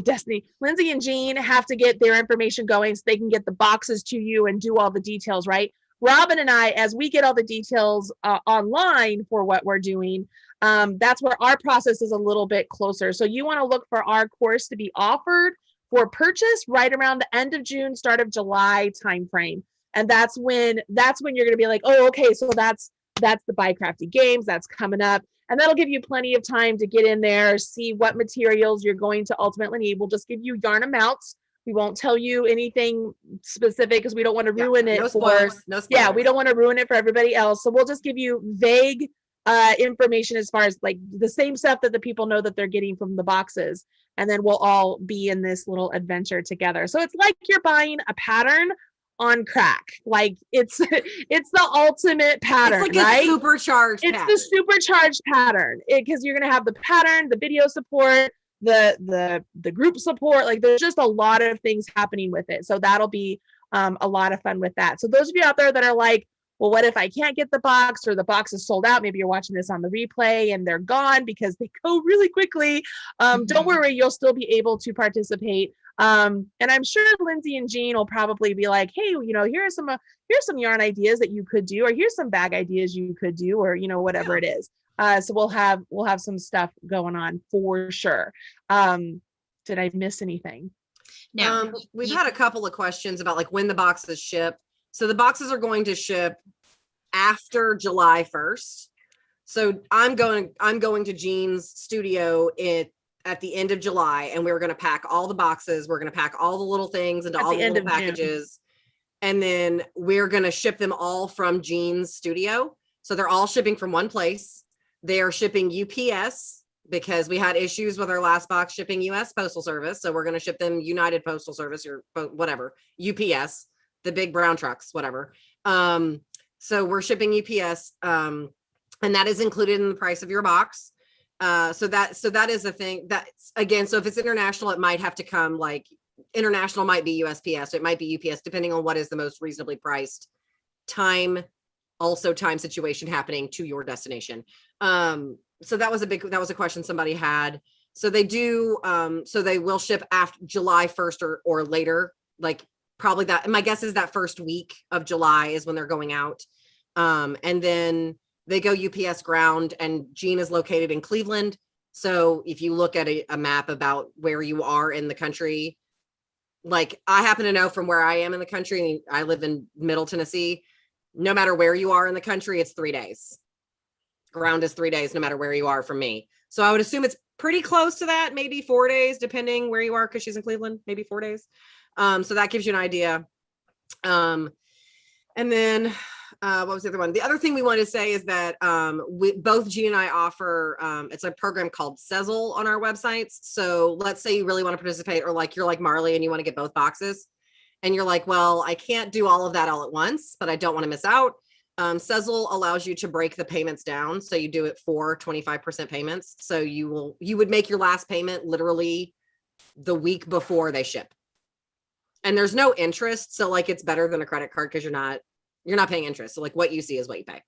Destiny, Lindsay and Jean have to get their information going so they can get the boxes to you and do all the details, right? Robyn and I, as we get all the details online for what we're doing, that's where our process is a little bit closer. So you want to look for our course to be offered for purchase right around the end of June, start of July timeframe. And that's when you're going to be like, oh, okay, so that's the BiCrafty games that's coming up. And that'll give you plenty of time to get in there, see what materials you're going to ultimately need. We'll just give you yarn amounts. We won't tell you anything specific because we don't want to ruin it. No spoilers. Yeah, we don't want to ruin it for everybody else. So we'll just give you vague information as far as like the same stuff that the people know that they're getting from the boxes. And then we'll all be in this little adventure together. So it's like you're buying a pattern on crack. Like it's the ultimate pattern. It's like right? a supercharged it's pattern. the supercharged pattern, because you're going to have the pattern, the video support, the group support. Like there's just a lot of things happening with it. So that'll be a lot of fun with that. So those of you out there that are like, well, what if I can't get the box, or the box is sold out? Maybe you're watching this on the replay and they're gone because they go really quickly. Don't worry, you'll still be able to participate. And I'm sure Lindsay and Jean will probably be like, hey, here's some yarn ideas that you could do, or here's some bag ideas you could do, or whatever it is. So we'll have some stuff going on for sure. Did I miss anything? No. We've had a couple of questions about like when the boxes ship. So the boxes are going to ship after July 1st. So I'm going to Jean's studio at the end of July, and we're going to pack all the boxes. We're going to pack all the little things into all the little packages. And then we're going to ship them all from Jean's studio. So they're all shipping from one place. They're shipping UPS because we had issues with our last box shipping US Postal Service. So we're going to ship them United Postal Service or whatever, UPS, the big brown trucks, whatever. So we're shipping UPS, and that is included in the price of your box. So that is a thing that's, again, so if it's international, it might have to come, like international might be USPS, it might be UPS, depending on what is the most reasonably priced time situation happening to your destination. So that was a question somebody had. So they do, so they will ship after July 1st or later, like probably that. And my guess is that first week of July is when they're going out. And then they go UPS ground, and Jean is located in Cleveland. So if you look at a map about where you are in the country, like I happen to know from where I am in the country, I live in Middle Tennessee. No matter where you are in the country, it's 3 days. Ground is 3 days, no matter where you are from me. So I would assume it's pretty close to that, maybe 4 days, depending where you are, because she's in Cleveland, maybe 4 days. So that gives you an idea. And then what was the other one? The other thing we wanted to say is that both Jean and I offer, it's a program called Sezzle on our websites. So let's say you really want to participate, or like you're like Marley and you want to get both boxes, and you're like, well, I can't do all of that all at once, but I don't want to miss out. Sezzle allows you to break the payments down. So you do it for 25% payments. So you would make your last payment literally the week before they ship. And there's no interest. So like it's better than a credit card because you're not paying interest. So like what you see is what you pay.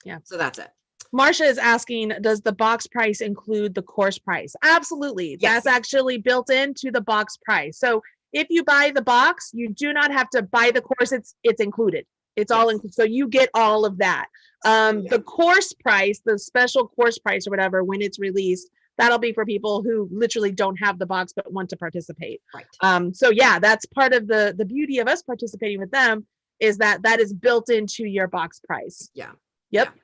Yeah. So that's it. Marcia is asking, does the box price include the course price? Absolutely. Yes. That's actually built into the box price. So if you buy the box, you do not have to buy the course. It's included. It's all included. So you get all of that. The course price, the special course price or whatever, when it's released, that'll be for people who literally don't have the box but want to participate. Right. So yeah, that's part of the beauty of us participating with them, is that is built into your box price. Yeah. Yep.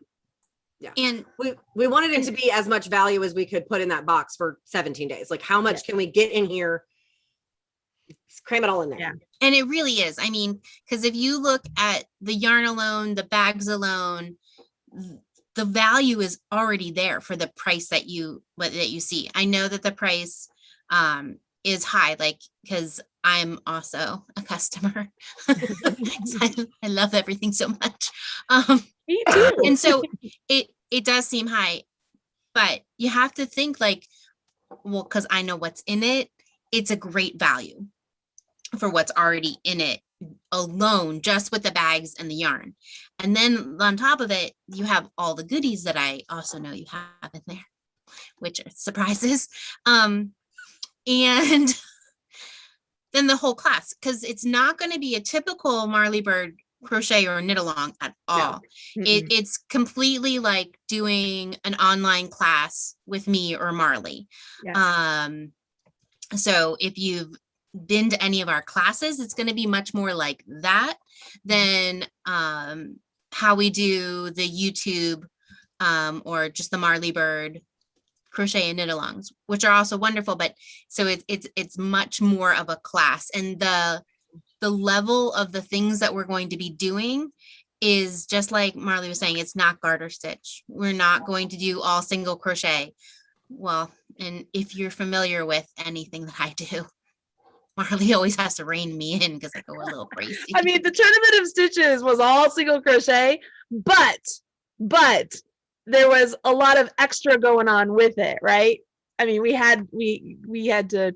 Yeah. And we wanted it to be as much value as we could put in that box for 17 days. Like how much can we get in here? Cram it all in there. Yeah. And it really is. I mean, because if you look at the yarn alone, the bags alone, the value is already there for the price that you see. I know that the price is high, like, because I'm also a customer. I love everything so much. Me too. And so it does seem high, but you have to think like, well, because I know what's in it, it's a great value for what's already in it alone, just with the bags and the yarn. And then on top of it, you have all the goodies that I also know you have in there, which are surprises. And then the whole class, because it's not going to be a typical Marley Bird crochet or knit along at all. No. It's completely like doing an online class with me or Marley. Yeah. So if you've been to any of our classes, it's going to be much more like that than how we do the YouTube or just the Marley Bird crochet and knit alongs, which are also wonderful. But so it's much more of a class, and the level of the things that we're going to be doing is just like Marley was saying, it's not garter stitch. We're not going to do all single crochet. Well, and if you're familiar with anything that I do, Marley always has to rein me in because I go a little crazy. I mean, the Tournament of Stitches was all single crochet, but there was a lot of extra going on with it, right? I mean, we had to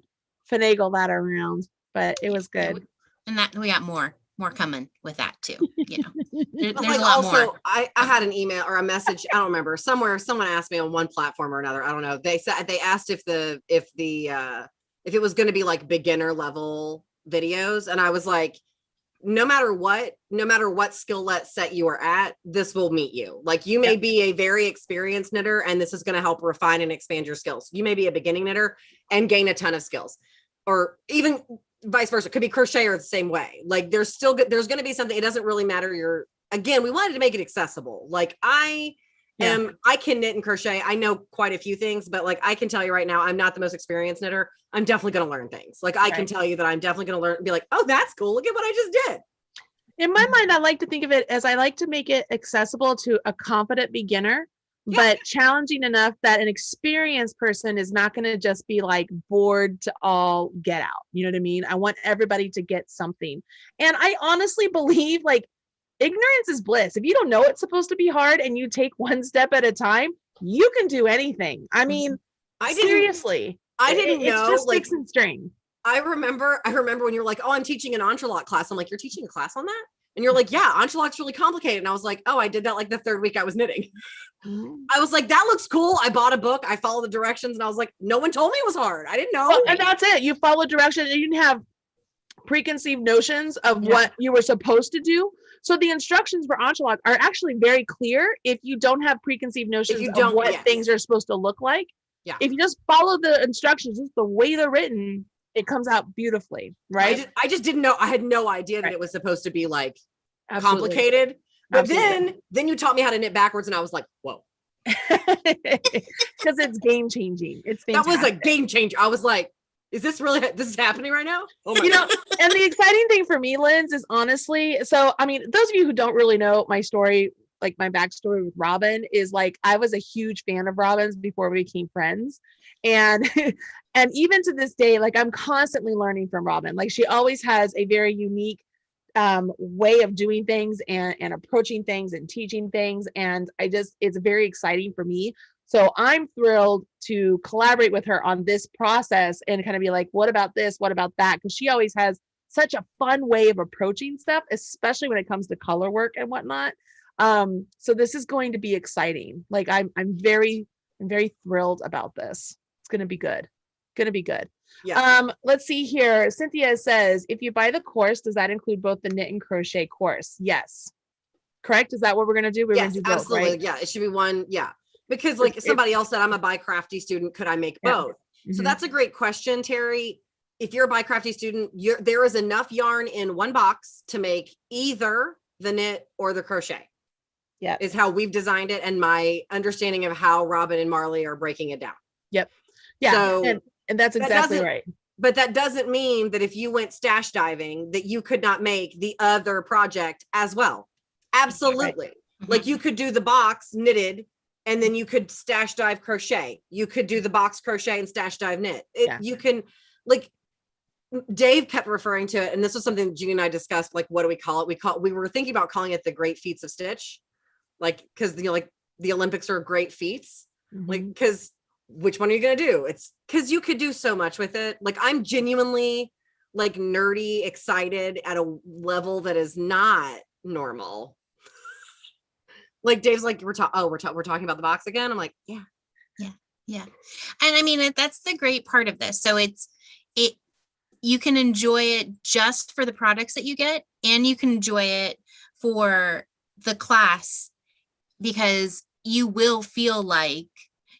finagle that around, but it was good. And that we got more coming with that too. You know, there's like a lot also, more. I had an email or a message. I don't remember, somewhere someone asked me on one platform or another. I don't know. They asked if it was going to be like beginner level videos, and I was like, no matter what skill set you are at, this will meet you. Like you may be a very experienced knitter, and this is going to help refine and expand your skills. You may be a beginning knitter and gain a ton of skills, or even vice versa. It could be crocheter the same way. Like there's going to be something. It doesn't really matter. Again, we wanted to make it accessible. Like I can knit and crochet. I know quite a few things, but like I can tell you right now, I'm not the most experienced knitter. I'm definitely going to learn things. Like I can tell you that I'm definitely going to learn and be like, oh, that's cool. Look at what I just did. In my mind, I like to think of it as I like to make it accessible to a confident beginner, but challenging enough that an experienced person is not going to just be like bored to all get out. You know what I mean? I want everybody to get something. And I honestly believe like ignorance is bliss. If you don't know it's supposed to be hard and you take one step at a time, you can do anything. I mean, seriously. I didn't know. It's just sticks and string. I remember when you're like, oh, I'm teaching an entrelac class. I'm like, you're teaching a class on that? And you're like, yeah, entrelac's really complicated. And I was like, oh, I did that like the third week I was knitting. I was like, that looks cool. I bought a book. I followed the directions. And I was like, no one told me it was hard. I didn't know. Well, and that's it. You follow directions. You didn't have preconceived notions of what you were supposed to do. So the instructions for entrelac are actually very clear if you don't have preconceived notions of what things are supposed to look like. Yeah. If you just follow the instructions, just the way they're written, it comes out beautifully, right? I just didn't know. I had no idea that it was supposed to be like complicated. But then you taught me how to knit backwards, and I was like, whoa. Because it's game changing. It's fantastic. That was a game changer. I was like, is this is happening right now? Oh my God. And the exciting thing for me, Linz, is honestly, so I mean, those of you who don't really know my story, like my backstory with Robyn, is like I was a huge fan of Robyn's before we became friends. And and even to this day, like I'm constantly learning from Robyn. Like she always has a very unique way of doing things and approaching things and teaching things. And it's very exciting for me. So I'm thrilled to collaborate with her on this process and kind of be like, what about this? What about that? Because she always has such a fun way of approaching stuff, especially when it comes to color work and whatnot. So this is going to be exciting. Like I'm very thrilled about this. It's going to be good. Yeah. Let's see here. Cynthia says, if you buy the course, does that include both the knit and crochet course? Yes. Correct. Is that what we're going to do? We're going to do both, absolutely. Right? Yeah. It should be one. Yeah. Because like somebody else said, I'm a BiCrafty student. Could I make both? Mm-hmm. So that's a great question, Terry. If you're a BiCrafty student, there is enough yarn in one box to make either the knit or the crochet. Yeah. Is how we've designed it, and my understanding of how Robyn and Marley are breaking it down. Yep. Yeah. So and that's exactly right. But that doesn't mean that if you went stash diving that you could not make the other project as well. Absolutely. Right. Like you could do the box knitted and then you could stash dive crochet. You could do the box crochet and stash dive knit. You can, like Dave kept referring to it. And this was something Judy and I discussed. Like, what do we call it? We were thinking about calling it the Great Feats of Stitch. Like, cause like the Olympics are great feats. Like, cause which one are you going to do? It's because you could do so much with it. Like I'm genuinely like nerdy excited at a level that is not normal. Like Dave's like, we're talking about the box again. I'm like, yeah. And I mean, that's the great part of this. So you can enjoy it just for the products that you get, and you can enjoy it for the class, because you will feel like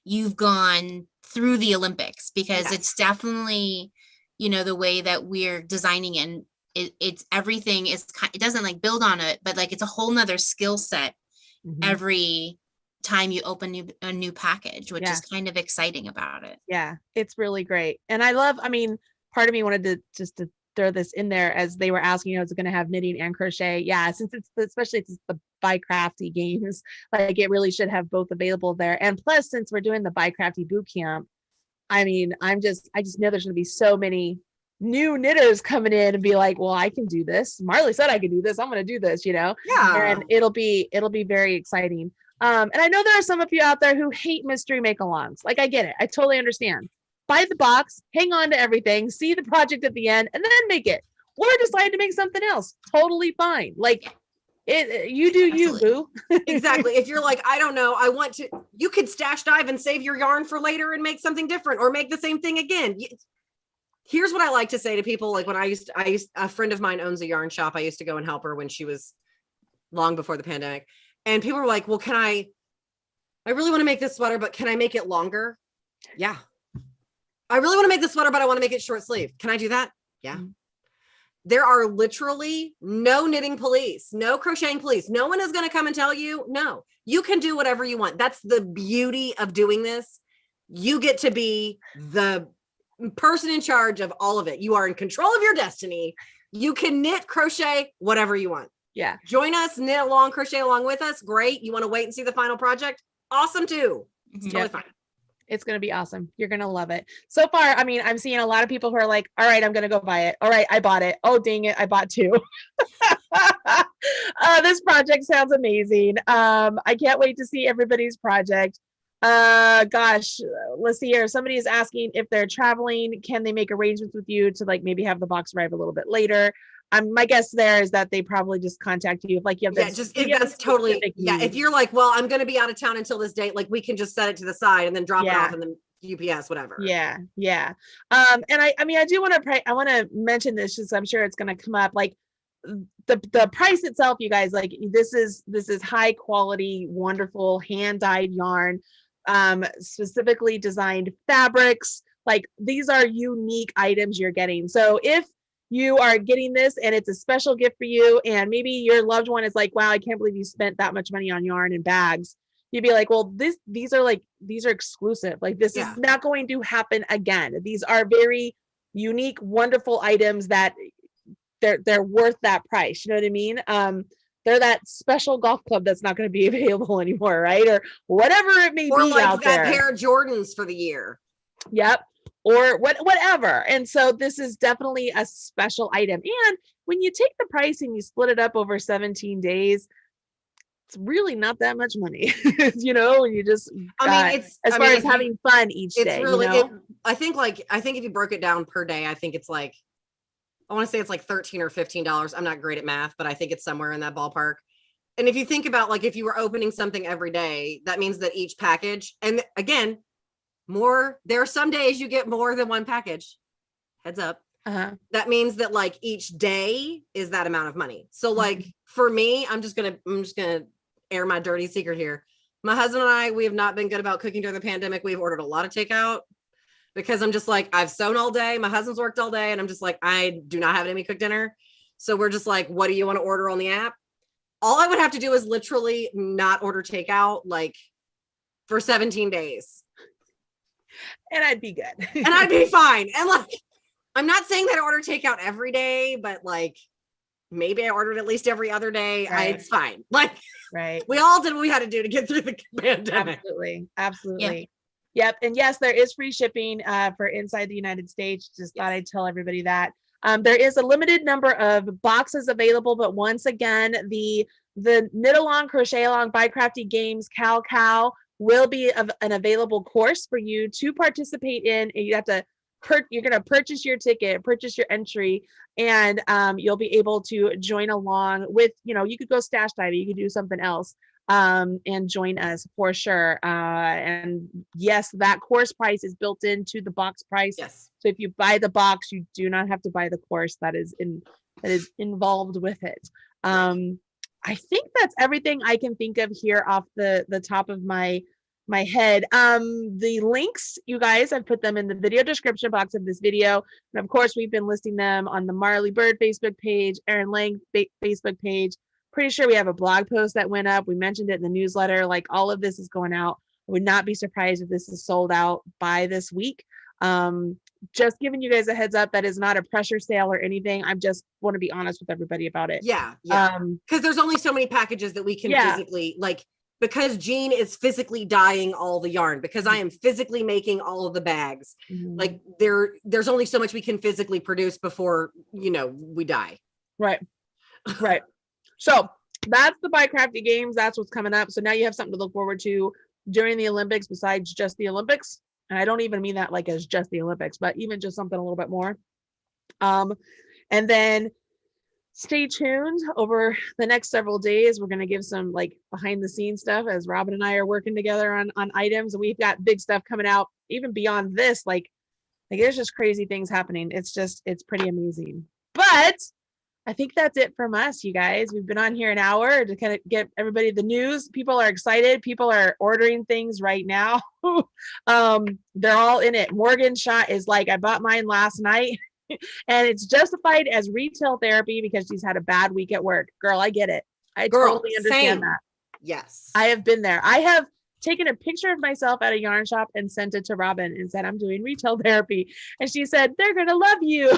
you've gone through the Olympics, because it's definitely, the way that we're designing and it's everything is it doesn't like build on it, but like it's a whole nother skill set every time you open a new package, which is kind of exciting about it. Yeah, it's really great. And part of me wanted to throw this in there as they were asking, is it going to have knitting and crochet? Yeah, since especially it's the BiCrafty games, like it really should have both available there. And plus, since we're doing the BiCrafty boot camp, I just know there's going to be so many new knitters coming in and be like, well, I can do this. Marley said I could do this. I'm going to do this, Yeah. And it'll be very exciting. And I know there are some of you out there who hate mystery make-alongs. Like I get it. I totally understand. Buy the box, hang on to everything, see the project at the end, and then make it. Or decide to make something else. Totally fine. Like you do you, boo. Exactly. If you're like, I don't know, you could stash dive and save your yarn for later and make something different, or make the same thing again. Here's what I like to say to people. Like when a friend of mine owns a yarn shop. I used to go and help her when she was long before the pandemic. And people were like, well, I really want to make this sweater, but can I make it longer? Yeah. I really want to make this sweater, but I want to make it short sleeve. Can I do that? Yeah. There are literally no knitting police, no crocheting police. No one is going to come and tell you, no, you can do whatever you want. That's the beauty of doing this. You get to be the person in charge of all of it. You are in control of your destiny. You can knit, crochet, whatever you want. Yeah. Join us, knit along, crochet along with us. Great. You want to wait and see the final project? Awesome too. It's totally fine. It's going to be awesome. You're going to love it. So far, I'm seeing a lot of people who are like, all right, I'm going to go buy it. All right, I bought it. Oh, dang it. I bought two. This project sounds amazing. I can't wait to see everybody's project. Gosh, let's see here. Somebody is asking if they're traveling, can they make arrangements with you to like maybe have the box arrive a little bit later? My guess there is that they probably just contact you if like you have if you're like, well, I'm going to be out of town until this date, like we can just set it to the side and then drop it off in the UPS, whatever. Yeah. And I do want to mention this, just I'm sure it's going to come up, like the price itself, you guys, like this is high quality, wonderful hand dyed yarn, specifically designed fabrics. Like these are unique items you're getting. So if you are getting this and it's a special gift for you, and maybe your loved one is like, wow, I can't believe you spent that much money on yarn and bags, you'd be like, well, these are exclusive. Like this is not going to happen again. These are very unique, wonderful items that they're worth that price. You know what I mean? They're that special golf club that's not going to be available anymore, right? Or whatever it may be like out there. That pair of Jordans for the year. Yep. Or whatever. And so this is definitely a special item. And when you take the price and you split it up over 17 days, it's really not that much money, and you just, as far as having fun each day. Really, I think if you broke it down per day, I think it's like, I want to say it's like $13 or $15. I'm not great at math, but I think it's somewhere in that ballpark. And if you think about like, if you were opening something every day, that means that each package, and again, there are some days you get more than one package, heads up. That means that like each day is that amount of money. So like for me, I'm just gonna air my dirty secret here. My husband and I, we have not been good about cooking during the pandemic. We've ordered a lot of takeout because I'm just like, I've sewn all day. My husband's worked all day. And I'm just like, I do not have any cooked dinner. So we're just like, what do you want to order on the app? all I would have to do is literally not order takeout like for 17 days. And I'd be good. And I'd be fine. And like, I'm not saying that I order takeout every day, but like maybe I ordered at least every other day. Right. It's fine. Like, right. We all did what we had to do to get through the pandemic. Absolutely. Yep. And yes, there is free shipping for inside the United States. Just thought I'd tell everybody that. There is a limited number of boxes available, but once again, the knit along, crochet along, BiCrafty Games Cow will be an available course for you to participate in. And you have to you're going to purchase your ticket, purchase your entry, and you'll be able to join along with, you could go stash diving, you could do something else, and join us for sure. And yes, that course price is built into the box price. Yes. So if you buy the box, you do not have to buy the course that is involved with it. I think that's everything I can think of here off the top of my head. The links, you guys, I've put them in the video description box of this video. And of course, we've been listing them on the Marley Bird Facebook page, Erin Lang Facebook page. Pretty sure we have a blog post that went up. We mentioned it in the newsletter. Like, all of this is going out. I would not be surprised if this is sold out by this week. Just giving you guys a heads up, that is not a pressure sale or anything. I just want to be honest with everybody about it. Yeah. Because there's only so many packages that we can physically, like, because Jean is physically dyeing all the yarn, because I am physically making all of the bags. Like, there's only so much we can physically produce before, we die. Right. So that's the BiCrafty Games. That's what's coming up. So now you have something to look forward to during the Olympics besides just the Olympics. And I don't even mean that like as just the Olympics, but even just something a little bit more. And then stay tuned over the next several days. We're going to give some like behind the scenes stuff as Robyn and I are working together on items, and we've got big stuff coming out even beyond this. Like there's just crazy things happening. It's pretty amazing. But I think that's it from us, you guys. We've been on here an hour to kind of get everybody the news. People are excited. People are ordering things right now. They're all in it. Morgan Shot is like, I bought mine last night and it's justified as retail therapy because she's had a bad week at work. Girl, I get it. I totally understand that. Yes. I have been there. I have taken a picture of myself at a yarn shop and sent it to Robyn and said, I'm doing retail therapy. And she said, they're going to love you.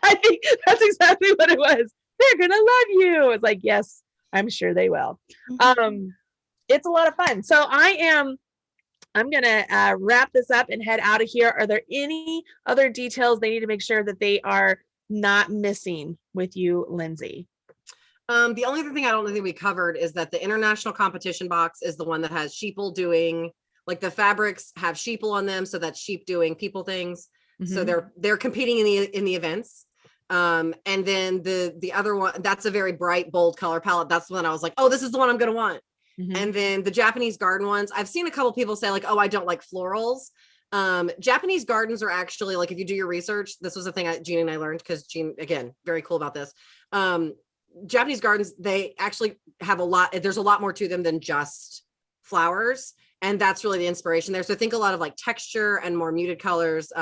I think that's exactly what it was. They're going to love you. It's like, yes, I'm sure they will. It's a lot of fun. So I'm going to wrap this up and head out of here. Are there any other details they need to make sure that they are not missing with you, Lindsay? The only other thing I don't think we covered is that the international competition box is the one that has sheeple doing, like the fabrics have sheeple on them. So that's sheep doing people things. So they're competing in the events. And then the other one, that's a very bright, bold color palette. That's the one I was like, oh, this is the one I'm going to want. And then the Japanese garden ones, I've seen a couple people say like, oh, I don't like florals. Japanese gardens are actually, like, if you do your research, this was a thing Jean and I learned, because Jean, again, very cool about this. Japanese gardens, they actually have there's a lot more to them than just flowers. And that's really the inspiration there. So think a lot of like texture and more muted colors,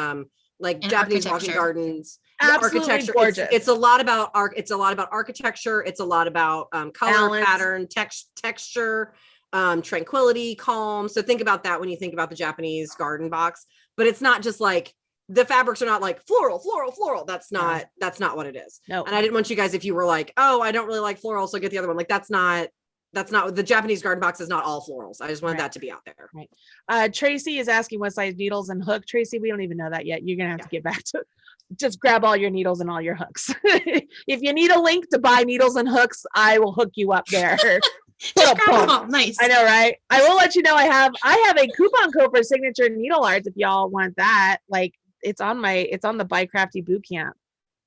like and Japanese walking gardens. Absolutely architecture. Gorgeous. It's a lot about architecture. It's a lot about color, balance, pattern, texture, tranquility, calm. So think about that when you think about the Japanese garden box. But it's not just like, the fabrics are not like floral. That's not what it is. No. And I didn't want you guys, if you were like, oh, I don't really like floral, so get the other one. Like, that's not the Japanese garden box is not all florals. I just wanted that to be out there. Right. Tracy is asking what size needles and hook. Tracy, we don't even know that yet. You're going to have to get back to just grab all your needles and all your hooks. If you need a link to buy needles and hooks, I will hook you up there. Just grab them all. Nice. I know, right? I will let you know I have a coupon code for signature needle arts if y'all want that. Like, it's on the BiCrafty bootcamp.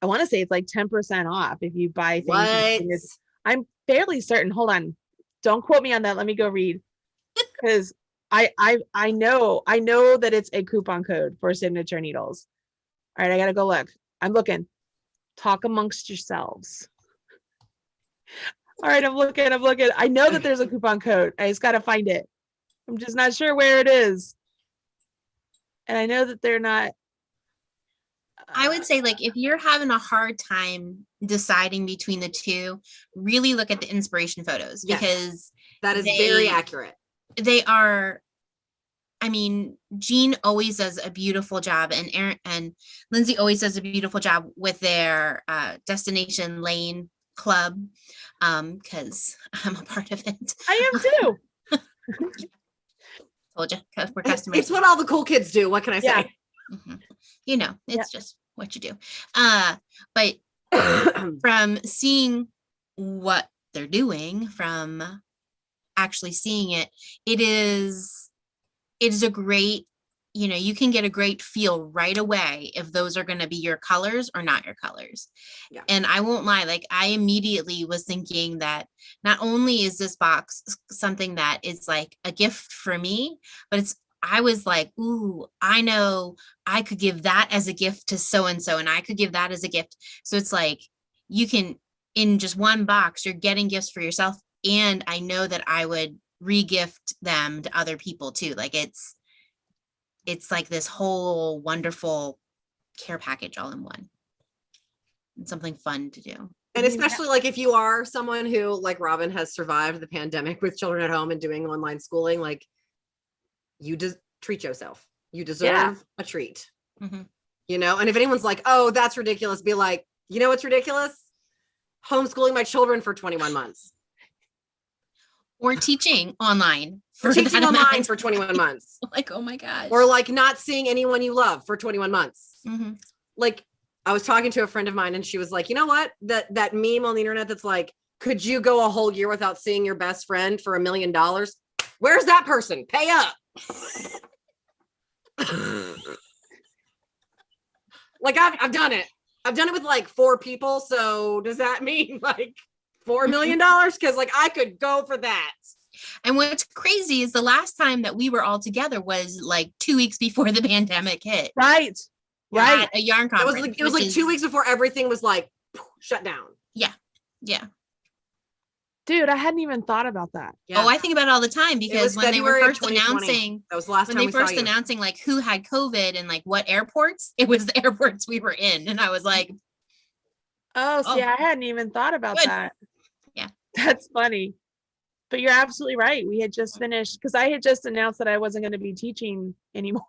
I want to say it's like 10% off if you buy things. I'm fairly certain. Hold on. Don't quote me on that. Let me go read. Because I know that it's a coupon code for signature needles. All right, I gotta go look. I'm looking. Talk amongst yourselves. All right, I'm looking. I know that there's a coupon code. I just gotta find it. I'm just not sure where it is. And I know that they're not. I would say, like, if you're having a hard time deciding between the two, really look at the inspiration photos, because that is very accurate. They are, I mean, Jean always does a beautiful job, and Erin and Lindsay always does a beautiful job with their Destination Lane Club, because I'm a part of it. I am too. Told you, we're customers. It's what all the cool kids do. What can I say? Yeah. Mm-hmm. You know, it's just what you do. But from seeing what they're doing, from actually seeing it, it is a great, you know, you can get a great feel right away if those are going to be your colors or not your colors. Yeah. And I won't lie, like I immediately was thinking that not only is this box something that is like a gift for me, but I was like, ooh, I know I could give that as a gift to so-and-so, and I could give that as a gift. So it's like, you can, in just one box, you're getting gifts for yourself. And I know that I would re-gift them to other people too. Like it's like this whole wonderful care package all in one. It's something fun to do. And especially like if you are someone who, like Robyn, has survived the pandemic with children at home and doing online schooling, like you just treat yourself. You deserve a treat. Mm-hmm. You know, and if anyone's like, oh, that's ridiculous, be like, you know what's ridiculous? Homeschooling my children for 21 months. Or teaching online. For teaching online for 21 months. Like, oh my gosh. Or like not seeing anyone you love for 21 months. Mm-hmm. Like I was talking to a friend of mine and she was like, you know what? That meme on the internet that's like, could you go a whole year without seeing your best friend for $1 million? Where's that person? Pay up. Like I've done it. I've done it with like 4 people. So does that mean like $4 million? Because like I could go for that. And what's crazy is the last time that we were all together was like 2 weeks before the pandemic hit. Right. At a yarn conference. It was like 2 weeks before everything was like shut down. Yeah. Yeah. Dude, I hadn't even thought about that. Yeah. Oh, I think about it all the time, because when they were first announcing, that was the last time we first announcing like who had COVID and like what airports, it was the airports we were in. And I was like, oh, see, I hadn't even thought about that. Yeah. That's funny. But you're absolutely right. We had just finished, because I had just announced that I wasn't going to be teaching anymore.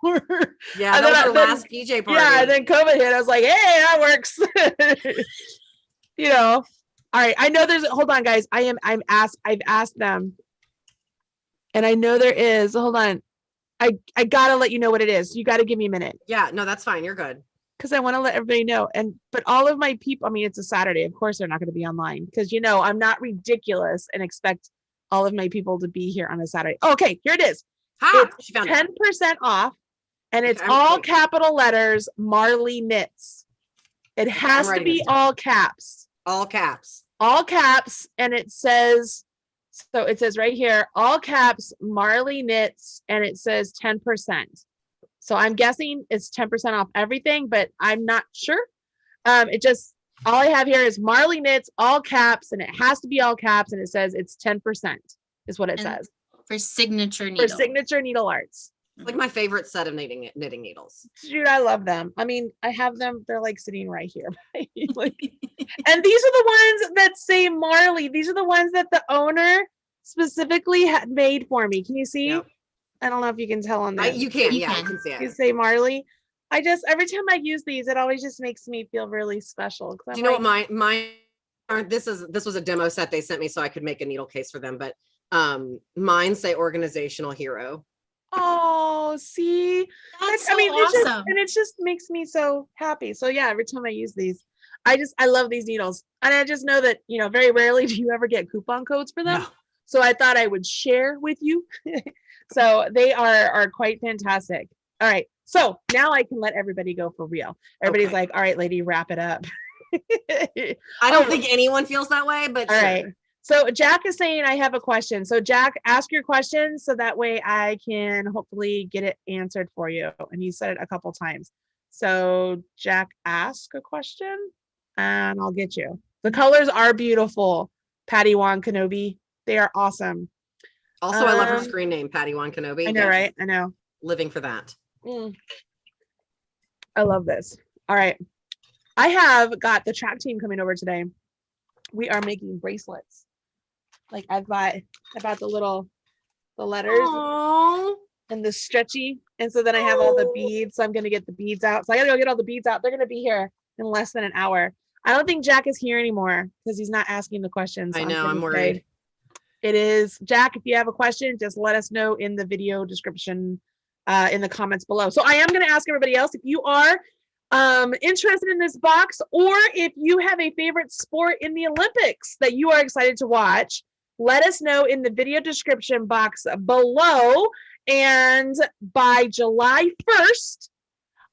Yeah, that was our last PJ party. Yeah, and then COVID hit. I was like, hey, that works. You know. All right. I know hold on, guys. I've asked them. And I know there is. Hold on. I gotta let you know what it is. You gotta give me a minute. Yeah, no, that's fine. You're good. Because I want to let everybody know. But all of my people, I mean, it's a Saturday. Of course, they're not going to be online, because, you know, I'm not ridiculous and expect all of my people to be here on a Saturday. Okay, here it is. It's 10% off, and it's all capital letters, Marley Knits. It has to be all caps. All caps. All caps, and it says right here, all caps, Marley Knits, and it says 10%. So I'm guessing it's 10% off everything, but I'm not sure. All I have here is Marley Knits, all caps, and it has to be all caps, and it says it's 10% is what it says. For signature needle. For signature needle arts. It's like my favorite set of knitting needles. Dude, I love them. I mean, I have them. They're like sitting right here. Like, and these are the ones that say Marley. These are the ones that the owner specifically had made for me. Can you see? Yep. I don't know if you can tell on that. You can. Yeah, I can see it. You say Marley. Every time I use these, it always just makes me feel really special. Do you know what mine aren't? This was a demo set they sent me so I could make a needle case for them. But mine say organizational hero. Oh, see, that's so awesome. It just makes me so happy. So yeah, every time I use these, I love these needles, and I just know that, you know, very rarely do you ever get coupon codes for them. No. So I thought I would share with you. So they are quite fantastic. All right, so now I can let everybody go for real. Everybody's like, all right, lady, wrap it up. I don't think anyone feels that way, but all right. So Jack is saying, I have a question. So Jack, ask your question so that way I can hopefully get it answered for you. And he said it a couple times. So Jack, ask a question and I'll get you. The colors are beautiful. Patty Wan Kenobi. They are awesome. Also, I love her screen name, Patty Wan Kenobi. I know, right? I know. Living for that. I love this. All right. I have got the track team coming over today. We are making bracelets. Like I bought the letters. Aww. And the stretchy. And so then I have all the beads. So I'm going to get the beads out. So I got to go get all the beads out. They're going to be here in less than an hour. I don't think Jack is here anymore because he's not asking the questions. I know. I'm worried. It is Jack. If you have a question, just let us know in the video description, in the comments below. So I am going to ask everybody else if you are interested in this box, or if you have a favorite sport in the Olympics that you are excited to watch, let us know in the video description box below. And by July 1st,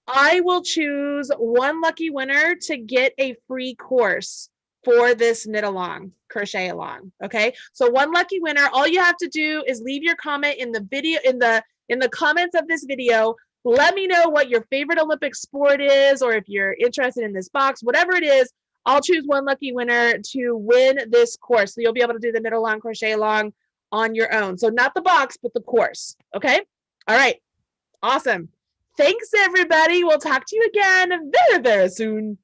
I will choose one lucky winner to get a free course for this knit along, crochet along. Okay. So one lucky winner, all you have to do is leave your comment in the video, in the comments of this video. Let me know what your favorite Olympic sport is, or if you're interested in this box, whatever it is, I'll choose one lucky winner to win this course. So you'll be able to do the knit along, crochet along on your own. So not the box, but the course. Okay. All right. Awesome. Thanks, everybody. We'll talk to you again very, very soon.